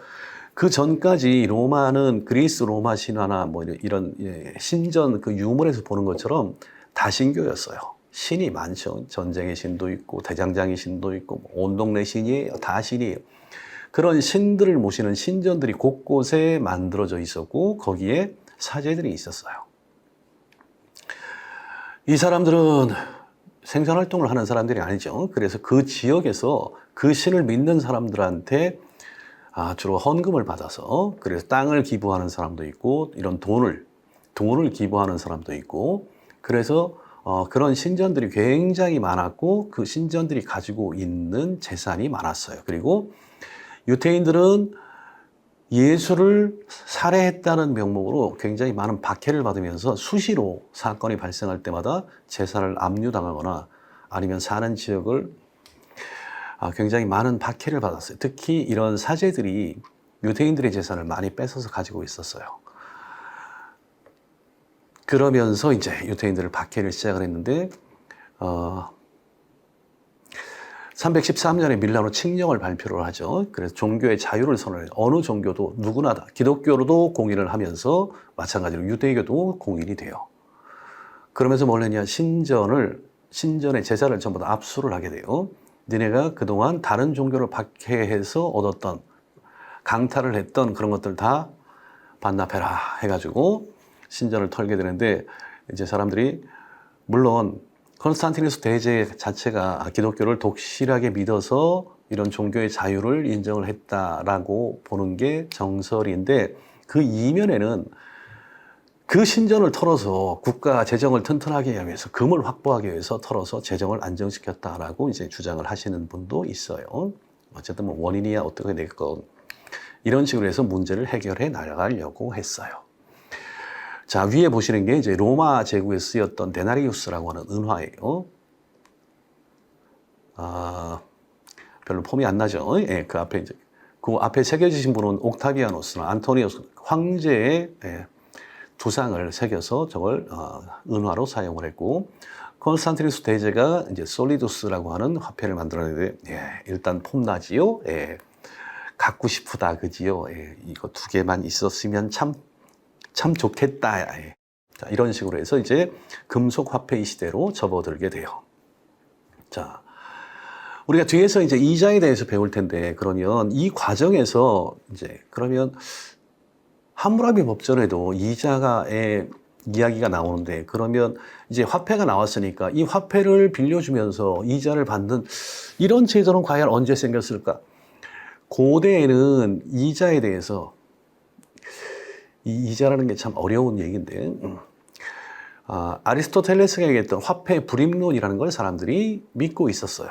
그 전까지 로마는 그리스 로마 신화나 뭐 이런 신전 그 유물에서 보는 것처럼 다신교였어요. 신이 많죠. 전쟁의 신도 있고 대장장의 신도 있고 온 동네 신이에요. 다 신이에요. 그런 신들을 모시는 신전들이 곳곳에 만들어져 있었고 거기에 사제들이 있었어요. 이 사람들은 생산활동을 하는 사람들이 아니죠. 그래서 그 지역에서 그 신을 믿는 사람들한테 주로 헌금을 받아서, 그래서 땅을 기부하는 사람도 있고 이런 돈을 기부하는 사람도 있고, 그래서 그런 신전들이 굉장히 많았고 그 신전들이 가지고 있는 재산이 많았어요. 그리고 유태인들은 예수를 살해했다는 명목으로 굉장히 많은 박해를 받으면서 수시로 사건이 발생할 때마다 재산을 압류당하거나 아니면 사는 지역을 굉장히 많은 박해를 받았어요. 특히 이런 사제들이 유대인들의 재산을 많이 뺏어서 가지고 있었어요. 그러면서 이제 유대인들을 박해를 시작을 했는데 313년에 밀라노 칙령을 발표를 하죠. 그래서 종교의 자유를 선언해요. 어느 종교도 누구나 다, 기독교로도 공인을 하면서 마찬가지로 유대교도 공인이 돼요. 그러면서 뭘 했냐, 신전의 제사를 전부 다 압수를 하게 돼요. 니네가 그동안 다른 종교를 박해해서 얻었던, 강탈을 했던 그런 것들 다 반납해라 해가지고 신전을 털게 되는데, 이제 사람들이 물론 콘스탄티누스 대제 자체가 기독교를 독실하게 믿어서 이런 종교의 자유를 인정을 했다라고 보는 게 정설인데, 그 이면에는 그 신전을 털어서 국가 재정을 튼튼하게 하기 위해서, 금을 확보하기 위해서 털어서 재정을 안정시켰다라고 이제 주장을 하시는 분도 있어요. 어쨌든 뭐 원인이야 어떻게 됐건 이런 식으로 해서 문제를 해결해 나가려고 했어요. 자, 위에 보시는 게 이제 로마 제국에 쓰였던 데나리우스라고 하는 은화예요. 별로 폼이 안 나죠. 예, 그 앞에 이제 그 앞에 새겨지신 분은 옥타비아노스나 안토니우스 황제의 두상을 새겨서 저걸 은화로 사용을 했고, 콘스탄티누스 대제가 이제 솔리두스라고 하는 화폐를 만들었는데, 예, 일단 폼나지요. 예, 갖고 싶다, 그지요. 예, 이거 두 개만 있었으면 참 좋겠다. 예. 자, 이런 식으로 해서 이제 금속 화폐 이 시대로 접어들게 돼요. 자, 우리가 뒤에서 이제 이자에 대해서 배울 텐데, 그러면 이 과정에서 이제 그러면 함무라비 법전에도 이자가의 이야기가 나오는데, 그러면 이제 화폐가 나왔으니까 이 화폐를 빌려주면서 이자를 받는 이런 제도는 과연 언제 생겼을까? 고대에는 이자에 대해서, 이 이자라는 게 참 어려운 얘기인데, 아리스토텔레스가 얘기했던 화폐 불임론이라는 걸 사람들이 믿고 있었어요.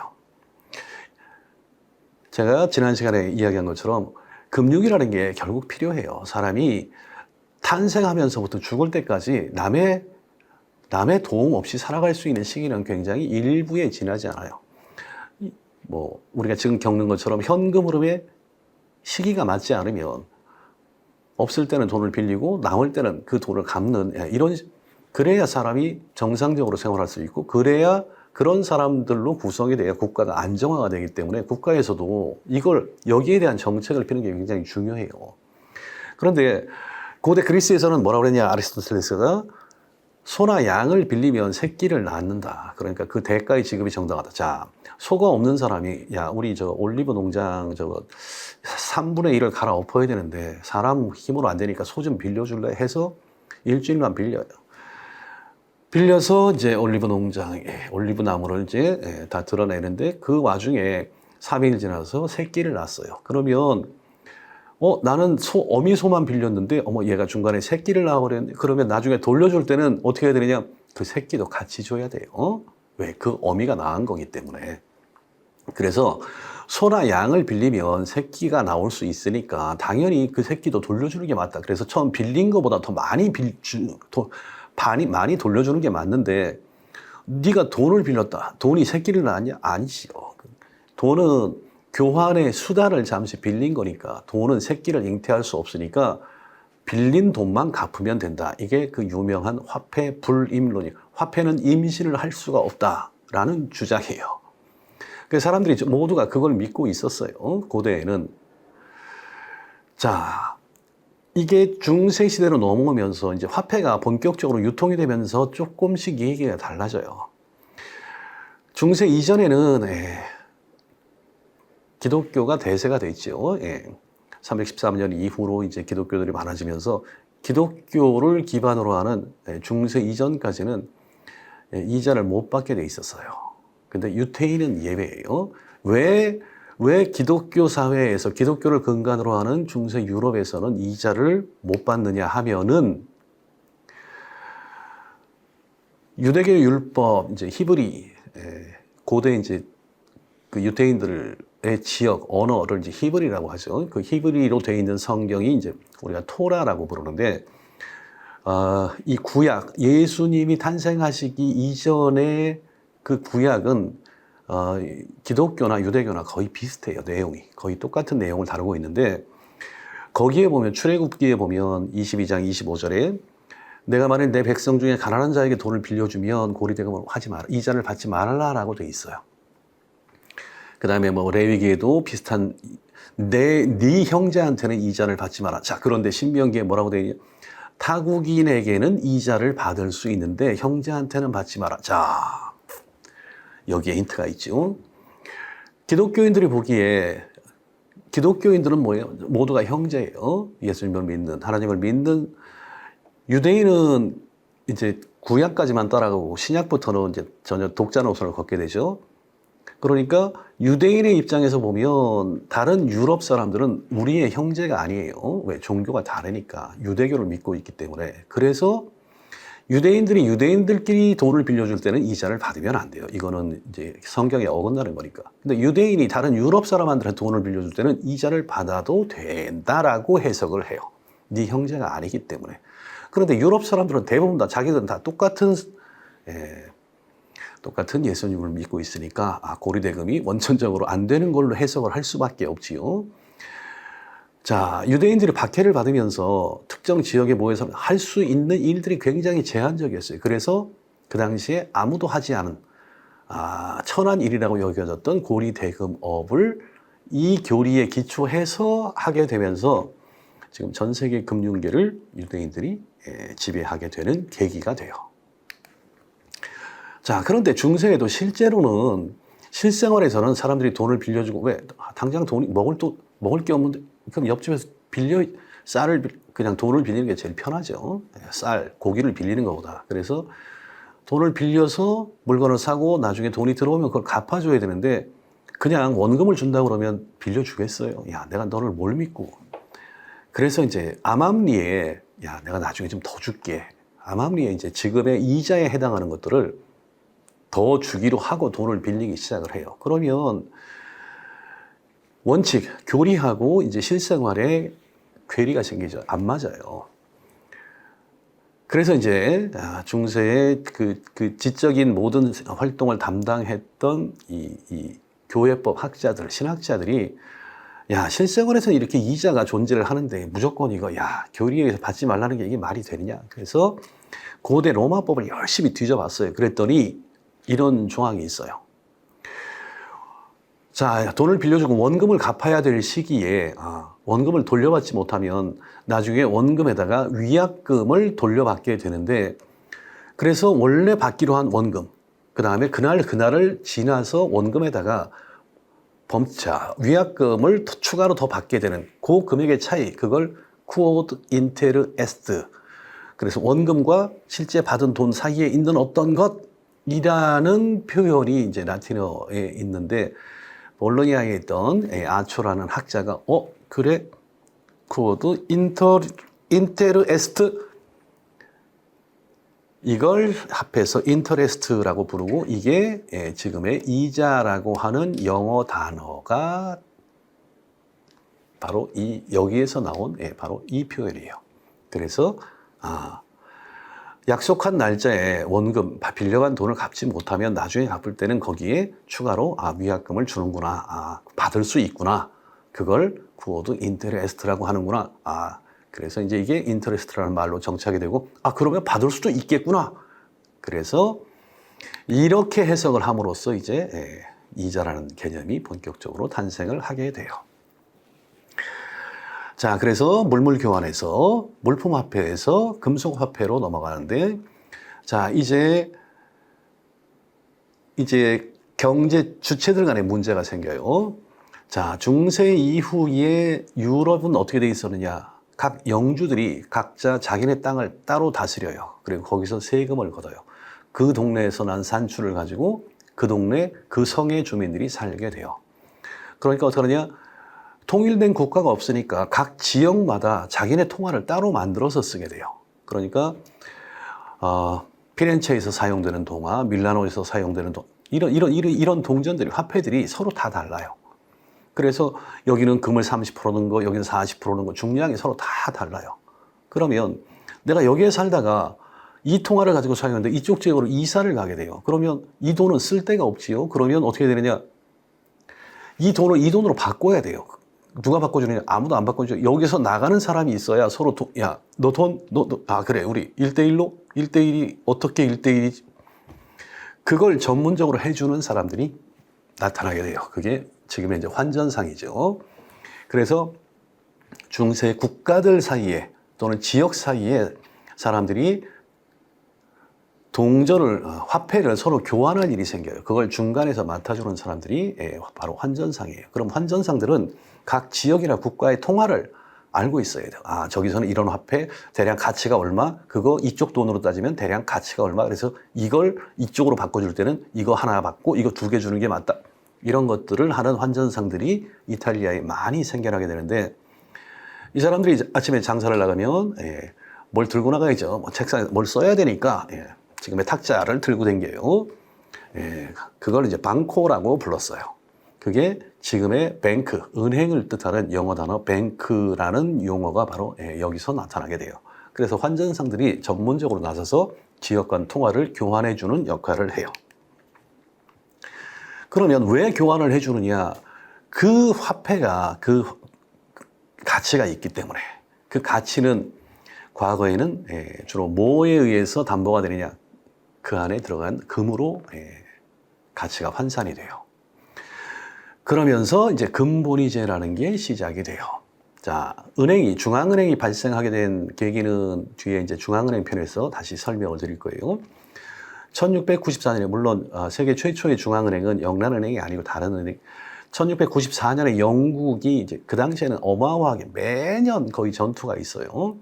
제가 지난 시간에 이야기한 것처럼 금융이라는 게 결국 필요해요. 사람이 탄생하면서부터 죽을 때까지 남의 도움 없이 살아갈 수 있는 시기는 굉장히 일부에 지나지 않아요. 뭐 우리가 지금 겪는 것처럼 현금 흐름에 시기가 맞지 않으면 없을 때는 돈을 빌리고 남을 때는 그 돈을 갚는, 이런, 그래야 사람이 정상적으로 생활할 수 있고, 그래야 그런 사람들로 구성이 돼야 국가가 안정화가 되기 때문에 국가에서도 여기에 대한 정책을 피는 게 굉장히 중요해요. 그런데 고대 그리스에서는 뭐라고 그랬냐, 아리스토텔레스가 소나 양을 빌리면 새끼를 낳는다. 그러니까 그 대가의 지급이 정당하다. 자, 소가 없는 사람이, 야, 우리 저 올리브 농장 3분의 1을 갈아엎어야 되는데 사람 힘으로 안 되니까 소 좀 빌려줄래 해서 일주일만 빌려요. 빌려서 이제 올리브 농장에 올리브 나무를 이제 다 드러내는데, 그 와중에 3일 지나서 새끼를 낳았어요. 그러면 나는 어미소만 빌렸는데 얘가 중간에 새끼를 낳으려는데, 그러면 나중에 돌려줄 때는 어떻게 해야 되느냐, 그 새끼도 같이 줘야 돼요. 왜? 그 어미가 낳은 거기 때문에. 그래서 소나 양을 빌리면 새끼가 나올 수 있으니까 당연히 그 새끼도 돌려주는 게 맞다. 그래서 처음 빌린 것보다 더 많이 돌려주는 게 맞는데, 네가 돈을 빌렸다, 돈이 새끼를 낳았냐? 아니지요. 돈은 교환의 수단을 잠시 빌린 거니까 돈은 새끼를 잉태할 수 없으니까 빌린 돈만 갚으면 된다. 이게 그 유명한 화폐 불임론이에요. 화폐는 임신을 할 수가 없다라는 주장이에요. 그 사람들이 모두가 그걸 믿고 있었어요. 고대에는. 자, 이게 중세 시대로 넘어오면서 이제 화폐가 본격적으로 유통이 되면서 조금씩 얘기가 달라져요. 중세 이전에는 기독교가 대세가 됐죠. 313년 이후로 이제 기독교들이 많아지면서 기독교를 기반으로 하는 중세 이전까지는 이자를 못 받게 돼 있었어요. 근데 유태인은 예외예요. 왜 기독교 사회에서 기독교를 근간으로 하는 중세 유럽에서는 이자를 못 받느냐 하면은, 유대교 율법, 이제 히브리, 고대 이제 그 유대인들의 지역, 언어를 이제 히브리라고 하죠. 그 히브리로 되어 있는 성경이 이제 우리가 토라라고 부르는데, 이 구약, 예수님이 탄생하시기 이전에 그 구약은 기독교나 유대교나 거의 비슷해요. 내용이 거의 똑같은 내용을 다루고 있는데, 거기에 보면 출애굽기에 보면 22장 25절에 내가 만일 내 백성 중에 가난한 자에게 돈을 빌려주면 고리대금을 하지 마라, 이자를 받지 말라라고 돼 있어요. 그 다음에 뭐 레위기에도 비슷한, 네 형제한테는 이자를 받지 마라. 자, 그런데 신명기에 뭐라고 돼 있냐, 타국인에게는 이자를 받을 수 있는데 형제한테는 받지 마라. 자, 여기에 힌트가 있죠. 기독교인들이 보기에, 기독교인들은 뭐예요? 모두가 형제예요. 예수님을 믿는, 하나님을 믿는. 유대인은 이제 구약까지만 따라가고 신약부터는 이제 전혀 독자 노선을 걷게 되죠. 그러니까 유대인의 입장에서 보면 다른 유럽 사람들은 우리의 형제가 아니에요. 왜? 종교가 다르니까. 유대교를 믿고 있기 때문에. 그래서 유대인들이 유대인들끼리 돈을 빌려줄 때는 이자를 받으면 안 돼요. 이거는 이제 성경에 어긋나는 거니까. 근데 유대인이 다른 유럽 사람한테 돈을 빌려줄 때는 이자를 받아도 된다라고 해석을 해요. 네 형제가 아니기 때문에. 그런데 유럽 사람들은 대부분 다 자기들은 다 똑같은 똑같은 예수님을 믿고 있으니까 고리대금이 원천적으로 안 되는 걸로 해석을 할 수밖에 없지요. 자, 유대인들이 박해를 받으면서 특정 지역에 모여서 할 수 있는 일들이 굉장히 제한적이었어요. 그래서 그 당시에 아무도 하지 않은 천한 일이라고 여겨졌던 고리대금업을 이 교리에 기초해서 하게 되면서 지금 전 세계 금융계를 유대인들이 지배하게 되는 계기가 돼요. 자, 그런데 중세에도 실제로는 실생활에서는 사람들이 돈을 빌려주고, 왜 당장 돈이 먹을 게 없는데 그럼 옆집에서 쌀을 그냥 돈을 빌리는 게 제일 편하죠. 쌀, 고기를 빌리는 것보다. 그래서 돈을 빌려서 물건을 사고 나중에 돈이 들어오면 그걸 갚아줘야 되는데 그냥 원금을 준다고 그러면 빌려주겠어요. 야, 내가 너를 뭘 믿고. 그래서 이제 암암리에, 야, 내가 나중에 좀 더 줄게. 암암리에 이제 지금의 이자에 해당하는 것들을 더 주기로 하고 돈을 빌리기 시작을 해요. 그러면 원칙, 교리하고 이제 실생활에 괴리가 생기죠. 안 맞아요. 그래서 이제 중세의 그 지적인 모든 활동을 담당했던 이 교회법 학자들, 신학자들이 야, 실생활에서는 이렇게 이자가 존재를 하는데 무조건 이거 교리에서 받지 말라는 게 이게 말이 되느냐. 그래서 고대 로마법을 열심히 뒤져봤어요. 그랬더니 이런 조항이 있어요. 자, 돈을 빌려주고 원금을 갚아야 될 시기에 원금을 돌려받지 못하면 나중에 원금에다가 위약금을 돌려받게 되는데, 그래서 원래 받기로 한 원금, 그 다음에 그날을 지나서 원금에다가 범차 위약금을 추가로 더 받게 되는 그 금액의 차이, 그걸 quod inter est, 그래서 원금과 실제 받은 돈 사이에 있는 어떤 것이라는 표현이 이제 라틴어에 있는데, 볼로니아에 있던 아초라는 학자가 그래, quod inter est, 이걸 합해서 인터레스트라고 부르고, 이게 지금의 이자라고 하는 영어 단어가 바로 여기에서 나온 바로 이 표현이에요. 그래서 약속한 날짜에 원금, 빌려간 돈을 갚지 못하면 나중에 갚을 때는 거기에 추가로 위약금을 주는구나, 받을 수 있구나, 그걸 quod interest라고 하는구나. 그래서 이제 이게 인터레스트라는 말로 정착이 되고, 그러면 받을 수도 있겠구나. 그래서 이렇게 해석을 함으로써 이제 이자라는 개념이 본격적으로 탄생을 하게 돼요. 자, 그래서 물물교환에서 물품화폐에서 금속화폐로 넘어가는데, 자, 이제 경제 주체들 간의 문제가 생겨요. 자, 중세 이후에 유럽은 어떻게 돼 있었느냐? 각 영주들이 각자 자기네 땅을 따로 다스려요. 그리고 거기서 세금을 걷어요. 그 동네에서 난 산출을 가지고 그 동네, 그 성의 주민들이 살게 돼요. 그러니까 어떻게 하느냐? 통일된 국가가 없으니까 각 지역마다 자기네 통화를 따로 만들어서 쓰게 돼요. 그러니까 피렌체에서 사용되는 동화, 밀라노에서 사용되는 이런 동전들이, 화폐들이 서로 다 달라요. 그래서 여기는 금을 30% 넣은 거, 여기는 40% 넣은 거, 중량이 서로 다 달라요. 그러면 내가 여기에 살다가 이 통화를 가지고 사용하는데 이쪽 지역으로 이사를 가게 돼요. 그러면 이 돈은 쓸 데가 없지요. 그러면 어떻게 되느냐? 이 돈으로 바꿔야 돼요. 누가 바꿔주느냐? 아무도 안 바꿔주죠. 여기서 나가는 사람이 있어야 서로 그래, 우리 1대1이 어떻게 1대1이지? 그걸 전문적으로 해주는 사람들이 나타나게 돼요. 그게 지금의 이제 환전상이죠. 그래서 중세 국가들 사이에 또는 지역 사이에 사람들이 화폐를 서로 교환할 일이 생겨요. 그걸 중간에서 맡아주는 사람들이 바로 환전상이에요. 그럼 환전상들은 각 지역이나 국가의 통화를 알고 있어야 돼요. 저기서는 이런 화폐 대략 가치가 얼마, 그거 이쪽 돈으로 따지면 대략 가치가 얼마, 그래서 이걸 이쪽으로 바꿔줄 때는 이거 하나 받고 이거 2개 주는 게 맞다. 이런 것들을 하는 환전상들이 이탈리아에 많이 생겨나게 되는데, 이 사람들이 아침에 장사를 나가면 뭘 들고 나가야죠. 책상에 뭘 써야 되니까 지금의 탁자를 들고 다녀요. 그걸 이제 방코라고 불렀어요. 그게 지금의 뱅크, 은행을 뜻하는 영어 단어 뱅크라는 용어가 바로 여기서 나타나게 돼요. 그래서 환전상들이 전문적으로 나서서 지역 간 통화를 교환해주는 역할을 해요. 그러면 왜 교환을 해주느냐? 그 화폐가 그 가치가 있기 때문에. 그 가치는 과거에는 주로 뭐에 의해서 담보가 되느냐? 그 안에 들어간 금으로 가치가 환산이 돼요. 그러면서 이제 금본위제라는 게 시작이 돼요. 자, 중앙은행이 발생하게 된 계기는 뒤에 이제 중앙은행 편에서 다시 설명을 드릴 거예요. 1694년에, 물론 세계 최초의 중앙은행은 영란은행이 아니고 다른 은행. 1694년에 영국이 이제 그 당시에는 어마어마하게 매년 거의 전투가 있어요.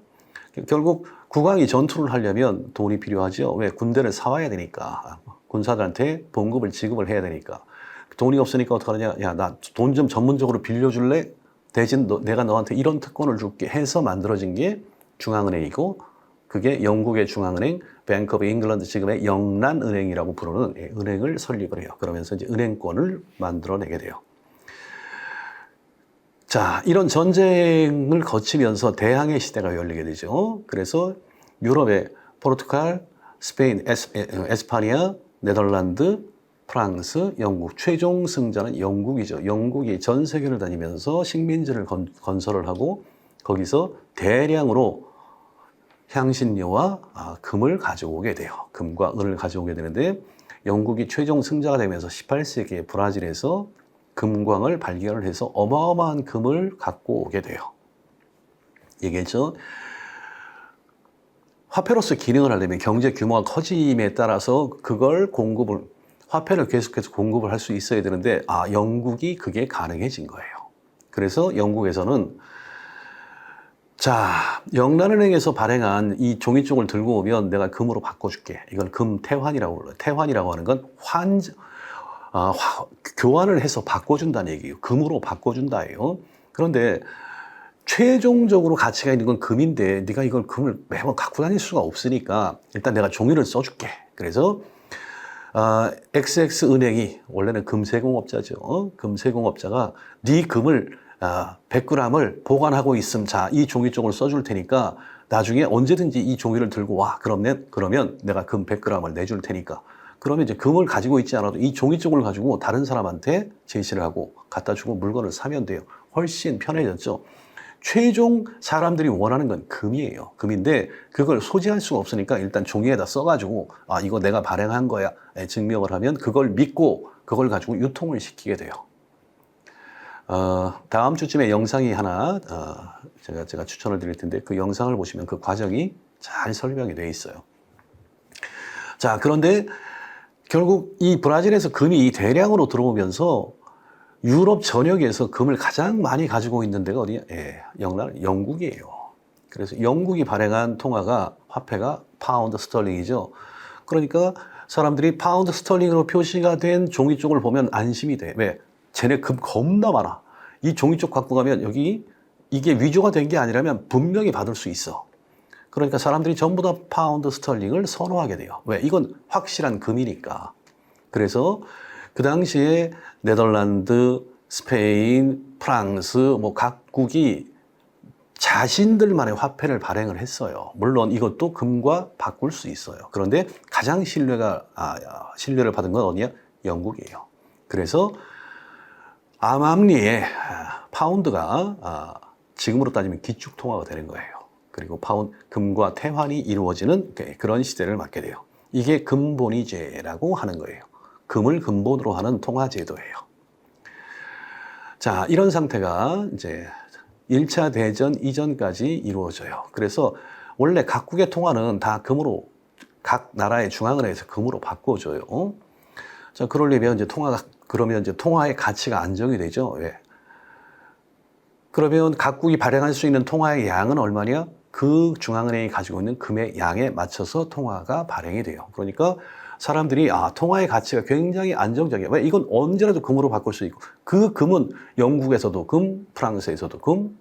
결국 국왕이 전투를 하려면 돈이 필요하죠. 왜? 군대를 사와야 되니까. 군사들한테 봉급을 지급을 해야 되니까. 돈이 없으니까 어떡하느냐? 야, 나 돈 좀 전문적으로 빌려줄래? 대신 내가 너한테 이런 특권을 줄게 해서 만들어진 게 중앙은행이고, 그게 영국의 중앙은행, 뱅크 오브 잉글랜드, 지금의 영란은행이라고 부르는 은행을 설립을 해요. 그러면서 이제 은행권을 만들어내게 돼요. 자, 이런 전쟁을 거치면서 대항해 시대가 열리게 되죠. 그래서 유럽의 포르투갈, 스페인, 에스파니아, 네덜란드, 프랑스, 영국, 최종 승자는 영국이죠. 영국이 전 세계를 다니면서 식민지를 건설을 하고 거기서 대량으로 향신료와 금을 가져오게 돼요. 금과 은을 가져오게 되는데, 영국이 최종 승자가 되면서 18세기에 브라질에서 금광을 발견을 해서 어마어마한 금을 갖고 오게 돼요. 얘기했죠. 화폐로서 기능을 하려면 경제 규모가 커짐에 따라서 그걸 화폐를 계속해서 공급을 할 수 있어야 되는데, 영국이 그게 가능해진 거예요. 그래서 영국에서는, 자, 영란은행에서 발행한 이 종이쪽을 들고 오면 내가 금으로 바꿔줄게. 이걸 금태환이라고 불러요. 태환이라고 하는 건 교환을 해서 바꿔준다는 얘기예요. 금으로 바꿔준다예요. 그런데 최종적으로 가치가 있는 건 금인데 네가 이걸 금을 매번 갖고 다닐 수가 없으니까 일단 내가 종이를 써줄게. 그래서 XX은행이, 원래는 금세공업자죠. 금세공업자가 네 금을 100g을 보관하고 있음. 자, 이 종이쪽을 써줄 테니까 나중에 언제든지 이 종이를 들고 와. 그러면 내가 금 100g을 내줄 테니까. 그러면 이제 금을 가지고 있지 않아도 이 종이쪽을 가지고 다른 사람한테 제시를 하고 갖다 주고 물건을 사면 돼요. 훨씬 편해졌죠. 최종 사람들이 원하는 건 금이에요. 금인데 그걸 소지할 수가 없으니까 일단 종이에다 써가지고 이거 내가 발행한 거야 증명을 하면 그걸 믿고 그걸 가지고 유통을 시키게 돼요. 다음 주쯤에 영상이 하나 제가 추천을 드릴 텐데 그 영상을 보시면 그 과정이 잘 설명이 되어 있어요. 자, 그런데 결국 이 브라질에서 금이 대량으로 들어오면서 유럽 전역에서 금을 가장 많이 가지고 있는 데가 어디냐? 영국이에요. 그래서 영국이 발행한 화폐가 파운드 스털링이죠. 그러니까 사람들이 파운드 스털링으로 표시가 된 종이 쪽을 보면 안심이 돼. 왜? 쟤네 금 겁나 많아. 이 종이 쪽 갖고 가면 이게 위조가 된 게 아니라면 분명히 받을 수 있어. 그러니까 사람들이 전부 다 파운드 스털링을 선호하게 돼요. 왜? 이건 확실한 금이니까. 그래서 그 당시에 네덜란드, 스페인, 프랑스 각국이 자신들만의 화폐를 발행을 했어요. 물론 이것도 금과 바꿀 수 있어요. 그런데 가장 신뢰를 받은 건 어디냐? 영국이에요. 그래서 암암리에 파운드가 지금으로 따지면 기축통화가 되는 거예요. 그리고 금과 태환이 이루어지는 그런 시대를 맞게 돼요. 이게 금본위제라고 하는 거예요. 금을 근본으로 하는 통화제도예요. 자, 이런 상태가 이제 1차 대전 이전까지 이루어져요. 그래서 원래 각국의 통화는 다 금으로, 각 나라의 중앙은행에서 금으로 바꿔줘요. 자, 그러면 이제 통화의 가치가 안정이 되죠. 왜? 그러면 각국이 발행할 수 있는 통화의 양은 얼마냐? 그 중앙은행이 가지고 있는 금의 양에 맞춰서 통화가 발행이 돼요. 그러니까 사람들이 통화의 가치가 굉장히 안정적이야. 왜? 이건 언제라도 금으로 바꿀 수 있고 그 금은 영국에서도 금, 프랑스에서도 금,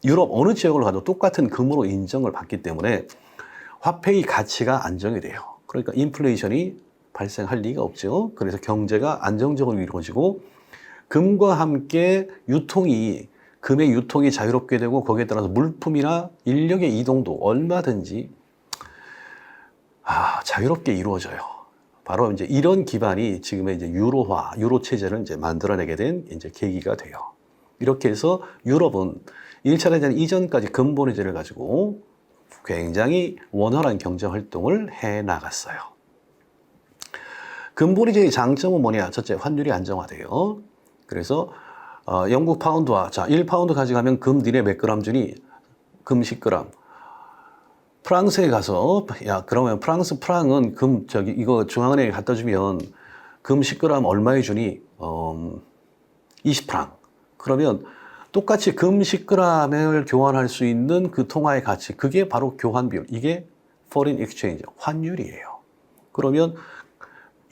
유럽 어느 지역을 가도 똑같은 금으로 인정을 받기 때문에 화폐의 가치가 안정이 돼요. 그러니까 인플레이션이 발생할 리가 없죠. 그래서 경제가 안정적으로 이루어지고 금과 함께 금의 유통이 자유롭게 되고 거기에 따라서 물품이나 인력의 이동도 얼마든지 자유롭게 이루어져요. 바로 이제 이런 기반이 지금의 이제 유로화, 유로 체제를 이제 만들어내게 된 이제 계기가 돼요. 이렇게 해서 유럽은 1차 대전 이전까지 근본의제를 가지고 굉장히 원활한 경제 활동을 해 나갔어요. 근본의제의 장점은 뭐냐? 첫째, 환율이 안정화돼요. 그래서 영국 파운드와, 자, 1파운드 가져가면 금 니네 몇 그램 주니? 금 10g. 프랑스에 가서, 야, 그러면 프랑은 금, 이거 중앙은행에 갖다 주면 금 10g 얼마에 주니? 20프랑. 그러면 똑같이 금 10g을 교환할 수 있는 그 통화의 가치, 그게 바로 교환 비율. 이게 foreign exchange, 환율이에요. 그러면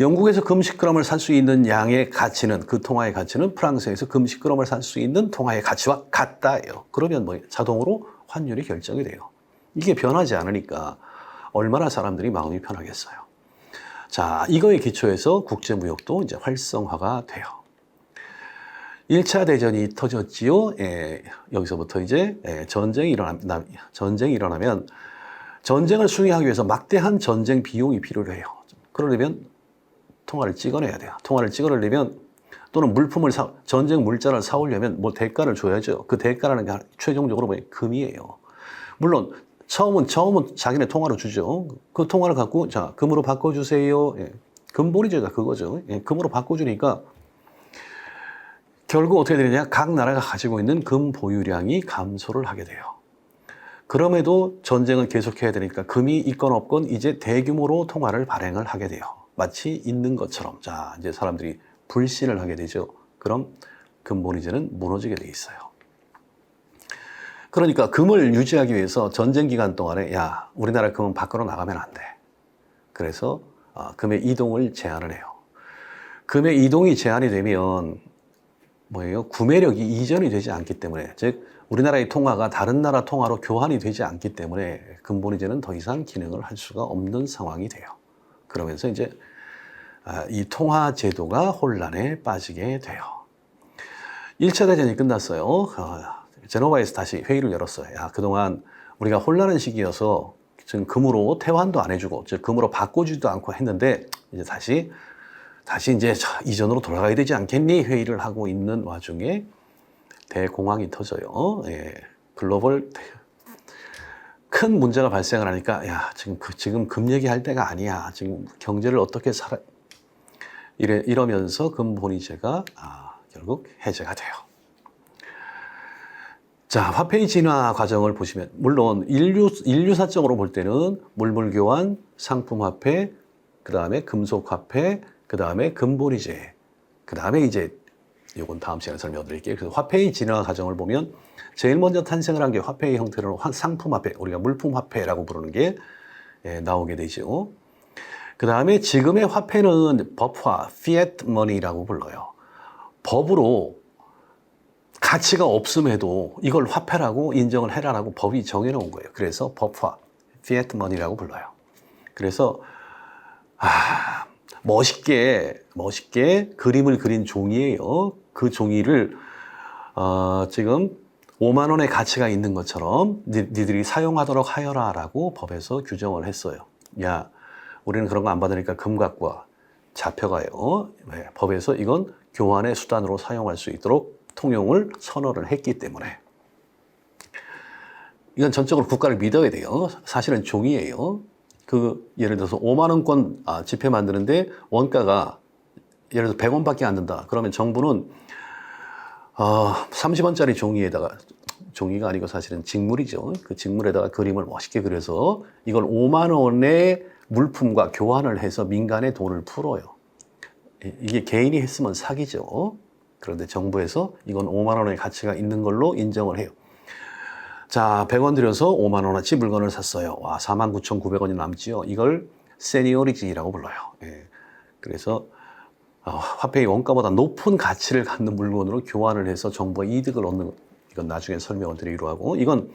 영국에서 금 10g을 살 수 있는 양의 가치는, 그 통화의 가치는 프랑스에서 금 10g을 살 수 있는 통화의 가치와 같다예요. 그러면 뭐 자동으로 환율이 결정이 돼요. 이게 변하지 않으니까 얼마나 사람들이 마음이 편하겠어요. 자, 이거에 기초해서 국제무역도 이제 활성화가 돼요. 1차 대전이 터졌지요. 여기서부터 이제 전쟁이 일어나면 전쟁을 수행하기 위해서 막대한 전쟁 비용이 필요해요. 그러려면 통화를 찍어내야 돼요. 통화를 찍어내려면 또는 전쟁 물자를 사오려면 뭐 대가를 줘야죠. 그 대가라는 게 최종적으로 뭐 금이에요. 물론 처음은 자기네 통화로 주죠. 그 통화를 갖고 자, 금으로 바꿔주세요. 금본위제가 그거죠. 금으로 바꿔주니까 결국 어떻게 되느냐? 각 나라가 가지고 있는 금 보유량이 감소를 하게 돼요. 그럼에도 전쟁을 계속해야 되니까 금이 있건 없건 이제 대규모로 통화를 발행을 하게 돼요. 마치 있는 것처럼. 자, 이제 사람들이 불신을 하게 되죠. 그럼 금본위제는 무너지게 돼 있어요. 그러니까 금을 유지하기 위해서 전쟁 기간 동안에 야, 우리나라 금은 밖으로 나가면 안 돼. 그래서 금의 이동을 제한을 해요. 금의 이동이 제한이 되면 뭐예요? 구매력이 이전이 되지 않기 때문에, 즉 우리나라의 통화가 다른 나라 통화로 교환이 되지 않기 때문에 금본위제는 더 이상 기능을 할 수가 없는 상황이 돼요. 그러면서 이제 이 통화 제도가 혼란에 빠지게 돼요. 1차 대전이 끝났어요. 제노바에서 다시 회의를 열었어요. 야, 그동안 우리가 혼란한 시기여서 지금 금으로 퇴환도 안 해주고, 즉 금으로 바꿔주지도 않고 했는데 이제 다시 이제 이전으로 돌아가야 되지 않겠니? 회의를 하고 있는 와중에 대공황이 터져요. 글로벌 큰 문제가 발생을 하니까 야, 지금 금 얘기할 때가 아니야. 지금 경제를 어떻게 이러면서 금본위제가 결국 해제가 돼요. 자, 화폐의 진화 과정을 보시면 물론 인류사적으로 볼 때는 물물교환, 상품화폐, 그 다음에 금속화폐, 그 다음에 금본위제, 그 다음에 이제 이건 다음 시간에 설명드릴게요. 그래서 화폐의 진화 과정을 보면 제일 먼저 탄생을 한 게 화폐의 형태로 상품화폐, 우리가 물품화폐라고 부르는 게 나오게 되죠. 그 다음에 지금의 화폐는 법화, fiat money라고 불러요. 법으로 가치가 없음에도 이걸 화폐라고 인정을 해라라고 법이 정해놓은 거예요. 그래서 법화, fiat money라고 불러요. 그래서 멋있게 그림을 그린 종이에요. 그 종이를 지금 5만 원의 가치가 있는 것처럼 니들이 사용하도록 하여라라고 법에서 규정을 했어요. 야, 우리는 그런 거 안 받으니까 금 갖고 와. 잡혀가요. 법에서 이건 교환의 수단으로 사용할 수 있도록 통용을 선언을 했기 때문에 이건 전적으로 국가를 믿어야 돼요. 사실은 종이에요. 예를 들어서 5만 원권 지폐 만드는데 원가가 예를 들어서 100원밖에 안 든다. 그러면 정부는 30원짜리 종이가 아니고 사실은 직물이죠. 그 직물에다가 그림을 멋있게 그려서 이걸 5만 원의 물품과 교환을 해서 민간에 돈을 풀어요. 이게 개인이 했으면 사기죠. 그런데 정부에서 이건 5만 원의 가치가 있는 걸로 인정을 해요. 자, 100원 들여서 5만 원어치 물건을 샀어요. 와, 49,900원이 남지요. 이걸 세니어리티라고 불러요. 그래서 화폐의 원가보다 높은 가치를 갖는 물건으로 교환을 해서 정부가 이득을 얻는, 이건 나중에 설명을 드리기로 하고, 이건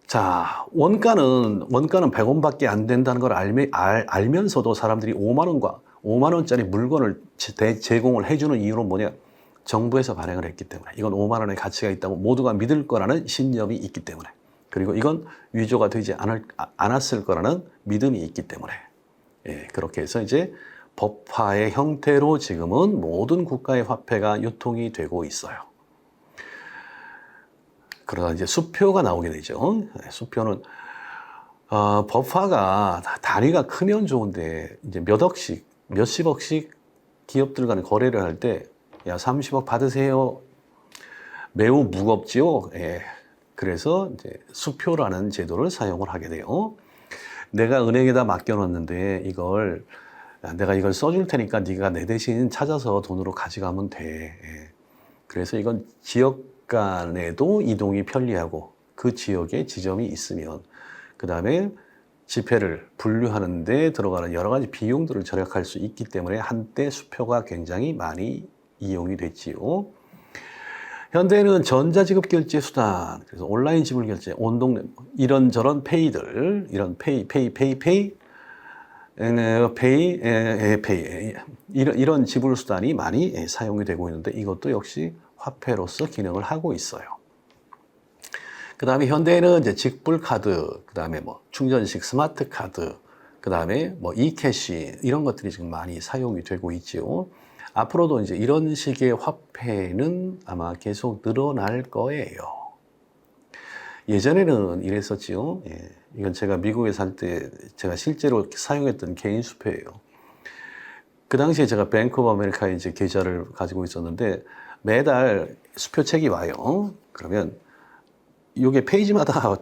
자, 원가는 100원밖에 안 된다는 걸 알면서도 사람들이 5만 원짜리 물건을 제공을 해주는 이유는 뭐냐? 정부에서 발행을 했기 때문에, 이건 5만 원의 가치가 있다고 모두가 믿을 거라는 신념이 있기 때문에, 그리고 이건 위조가 되지 않았을 거라는 믿음이 있기 때문에 예, 그렇게 해서 이제 법화의 형태로 지금은 모든 국가의 화폐가 유통이 되고 있어요. 그러다 이제 수표가 나오게 되죠. 수표는 법화가 단위가 크면 좋은데 이제 몇 억씩, 몇십억씩 기업들 간에 거래를 할 때 야, 30억 받으세요. 매우 무겁지요. 예. 그래서 이제 수표라는 제도를 사용을 하게 돼요. 내가 은행에다 맡겨놨는데 내가 이걸 써줄 테니까 네가 내 대신 찾아서 돈으로 가져가면 돼. 예. 그래서 이건 지역 간에도 이동이 편리하고 그 지역에 지점이 있으면 그 다음에 지폐를 분류하는 데 들어가는 여러 가지 비용들을 절약할 수 있기 때문에 한때 수표가 굉장히 많이 이용이 됐지요. 현대는 전자지급 결제 수단, 그래서 온라인 지불 결제, 온 동네 이런저런 페이들, 이런 페이, 이런 지불 수단이 많이 사용이 되고 있는데 이것도 역시 화폐로서 기능을 하고 있어요. 그 다음에 현대에는 이제 직불 카드, 그 다음에 뭐 충전식 스마트 카드, 그 다음에 뭐 이캐시 이런 것들이 지금 많이 사용이 되고 있지요. 앞으로도 이제 이런 식의 화폐는 아마 계속 늘어날 거예요. 예전에는 이랬었지요. 예. 이건 제가 미국에 살 때 제가 실제로 사용했던 개인 수표예요. 그 당시에 제가 뱅크 오브 아메리카에 이제 계좌를 가지고 있었는데 매달 수표책이 와요. 그러면 이게 페이지마다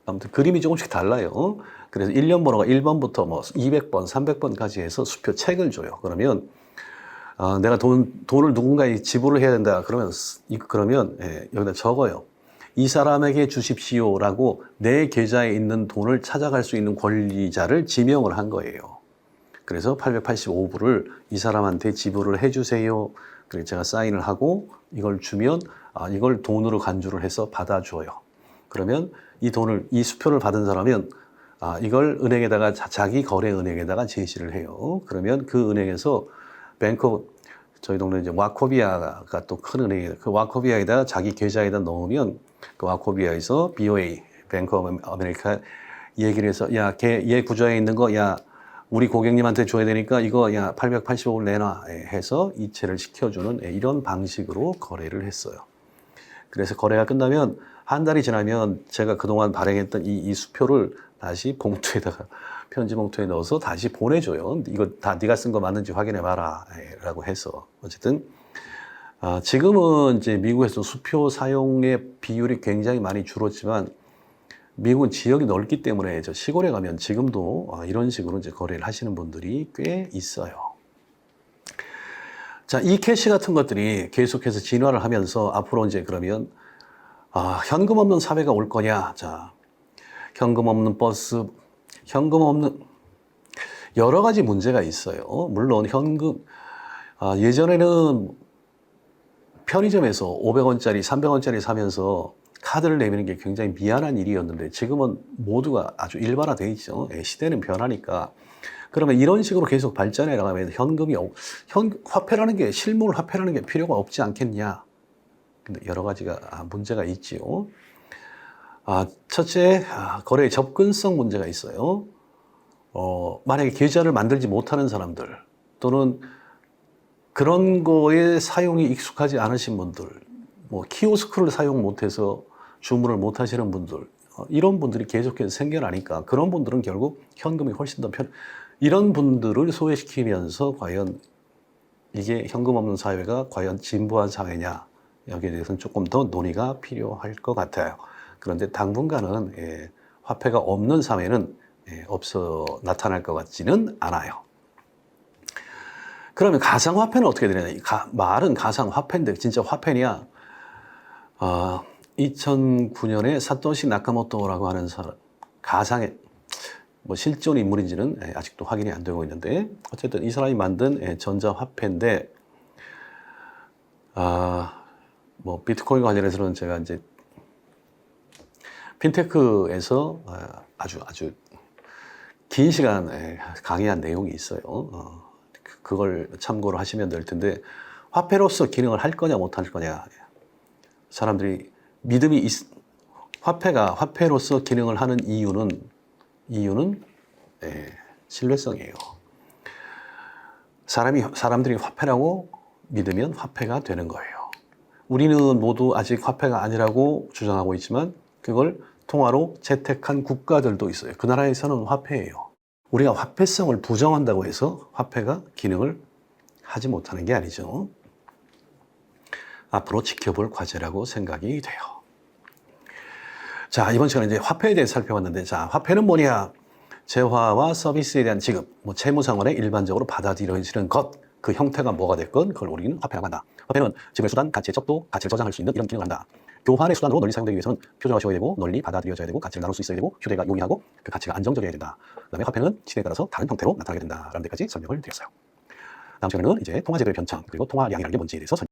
아무튼 그림이 조금씩 달라요. 그래서 1년 번호가 1번부터 뭐 200번, 300번까지 해서 수표 책을 줘요. 그러면 내가 돈을 누군가에 지불을 해야 된다. 그러면 예, 여기다 적어요. 이 사람에게 주십시오라고 내 계좌에 있는 돈을 찾아갈 수 있는 권리자를 지명을 한 거예요. 그래서 885불을 이 사람한테 지불을 해주세요. 그래서 제가 사인을 하고 이걸 주면 이걸 돈으로 간주를 해서 받아줘요. 그러면 이 수표를 받은 사람은 이걸 은행에다가 자기 거래 은행에다가 제시를 해요. 그러면 그 은행에서 저희 동네 이제 와코비아가 또 큰 은행이에요. 그 와코비아에다 자기 계좌에다 넣으면 그 와코비아에서 BOA, 뱅크 오브 아메리카 얘기를 해서 얘 구좌에 있는 거 우리 고객님한테 줘야 되니까 이거 885불 내놔 해서 이체를 시켜주는 이런 방식으로 거래를 했어요. 그래서 거래가 끝나면 한 달이 지나면 제가 그동안 발행했던 이 수표를 다시 편지 봉투에 넣어서 다시 보내줘요. 이거 다 네가 쓴 거 맞는지 확인해 봐라 라고 해서 어쨌든 지금은 이제 미국에서 수표 사용의 비율이 굉장히 많이 줄었지만 미국은 지역이 넓기 때문에 저 시골에 가면 지금도 이런 식으로 이제 거래를 하시는 분들이 꽤 있어요. 자, 이 캐시 같은 것들이 계속해서 진화를 하면서 앞으로 이제 그러면 현금 없는 사회가 올 거냐? 자, 현금 없는 버스, 현금 없는 여러 가지 문제가 있어요. 물론 예전에는 편의점에서 500원짜리, 300원짜리 사면서 카드를 내미는 게 굉장히 미안한 일이었는데 지금은 모두가 아주 일반화되어 있죠. 시대는 변하니까. 그러면 이런 식으로 계속 발전해 나가면 화폐라는 게, 실물 화폐라는 게 필요가 없지 않겠냐. 근데 여러 가지가 문제가 있지요. 첫째, 거래의 접근성 문제가 있어요. 만약에 계좌를 만들지 못하는 사람들 또는 그런 거에 사용이 익숙하지 않으신 분들, 뭐 키오스크를 사용 못해서 주문을 못 하시는 분들, 이런 분들이 계속해서 생겨나니까 그런 분들은 결국 현금이 훨씬 더 이런 분들을 소외시키면서 과연 이게 현금 없는 사회가 과연 진보한 사회냐, 여기에 대해서는 조금 더 논의가 필요할 것 같아요. 그런데 당분간은 화폐가 없는 사회는 나타날 것 같지는 않아요. 그러면 가상화폐는 어떻게 되냐? 말은 가상화폐인데 진짜 화폐냐? 2009년에 사토시 나카모토라고 하는 사람, 가상의 뭐 실존 인물인지는 아직도 확인이 안 되고 있는데 어쨌든 이 사람이 만든 전자화폐인데 뭐 비트코인 관련해서는 제가 이제 핀테크에서 아주 긴 시간 강의한 내용이 있어요. 그걸 참고로 하시면 될 텐데 화폐로서 기능을 할 거냐 못 할 거냐, 사람들이 화폐가 화폐로서 기능을 하는 이유는 신뢰성이에요. 사람들이 화폐라고 믿으면 화폐가 되는 거예요. 우리는 모두 아직 화폐가 아니라고 주장하고 있지만 그걸 통화로 채택한 국가들도 있어요. 그 나라에서는 화폐예요. 우리가 화폐성을 부정한다고 해서 화폐가 기능을 하지 못하는 게 아니죠. 앞으로 지켜볼 과제라고 생각이 돼요. 자, 이번 시간에 이제 화폐에 대해 살펴봤는데, 자, 화폐는 뭐냐? 재화와 서비스에 대한 지급, 채무상환에 일반적으로 받아들여지는 것, 그 형태가 뭐가 됐건 그걸 우리는 화폐라고 한다. 화폐는 지불의 수단, 가치의 척도, 가치를 저장할 수 있는 이런 기능을 한다. 교환의 수단으로 널리 사용되기 위해서는 표준화시켜야 되고 널리 받아들여져야 되고 가치를 나눌 수 있어야 되고 휴대가 용이하고 그 가치가 안정적이어야 된다. 그 다음에 화폐는 시대에 따라서 다른 형태로 나타나게 된다라는 데까지 설명을 드렸어요. 다음 시간에는 이제 통화제도의 변천 그리고 통화량이라는 게 뭔지에 대해서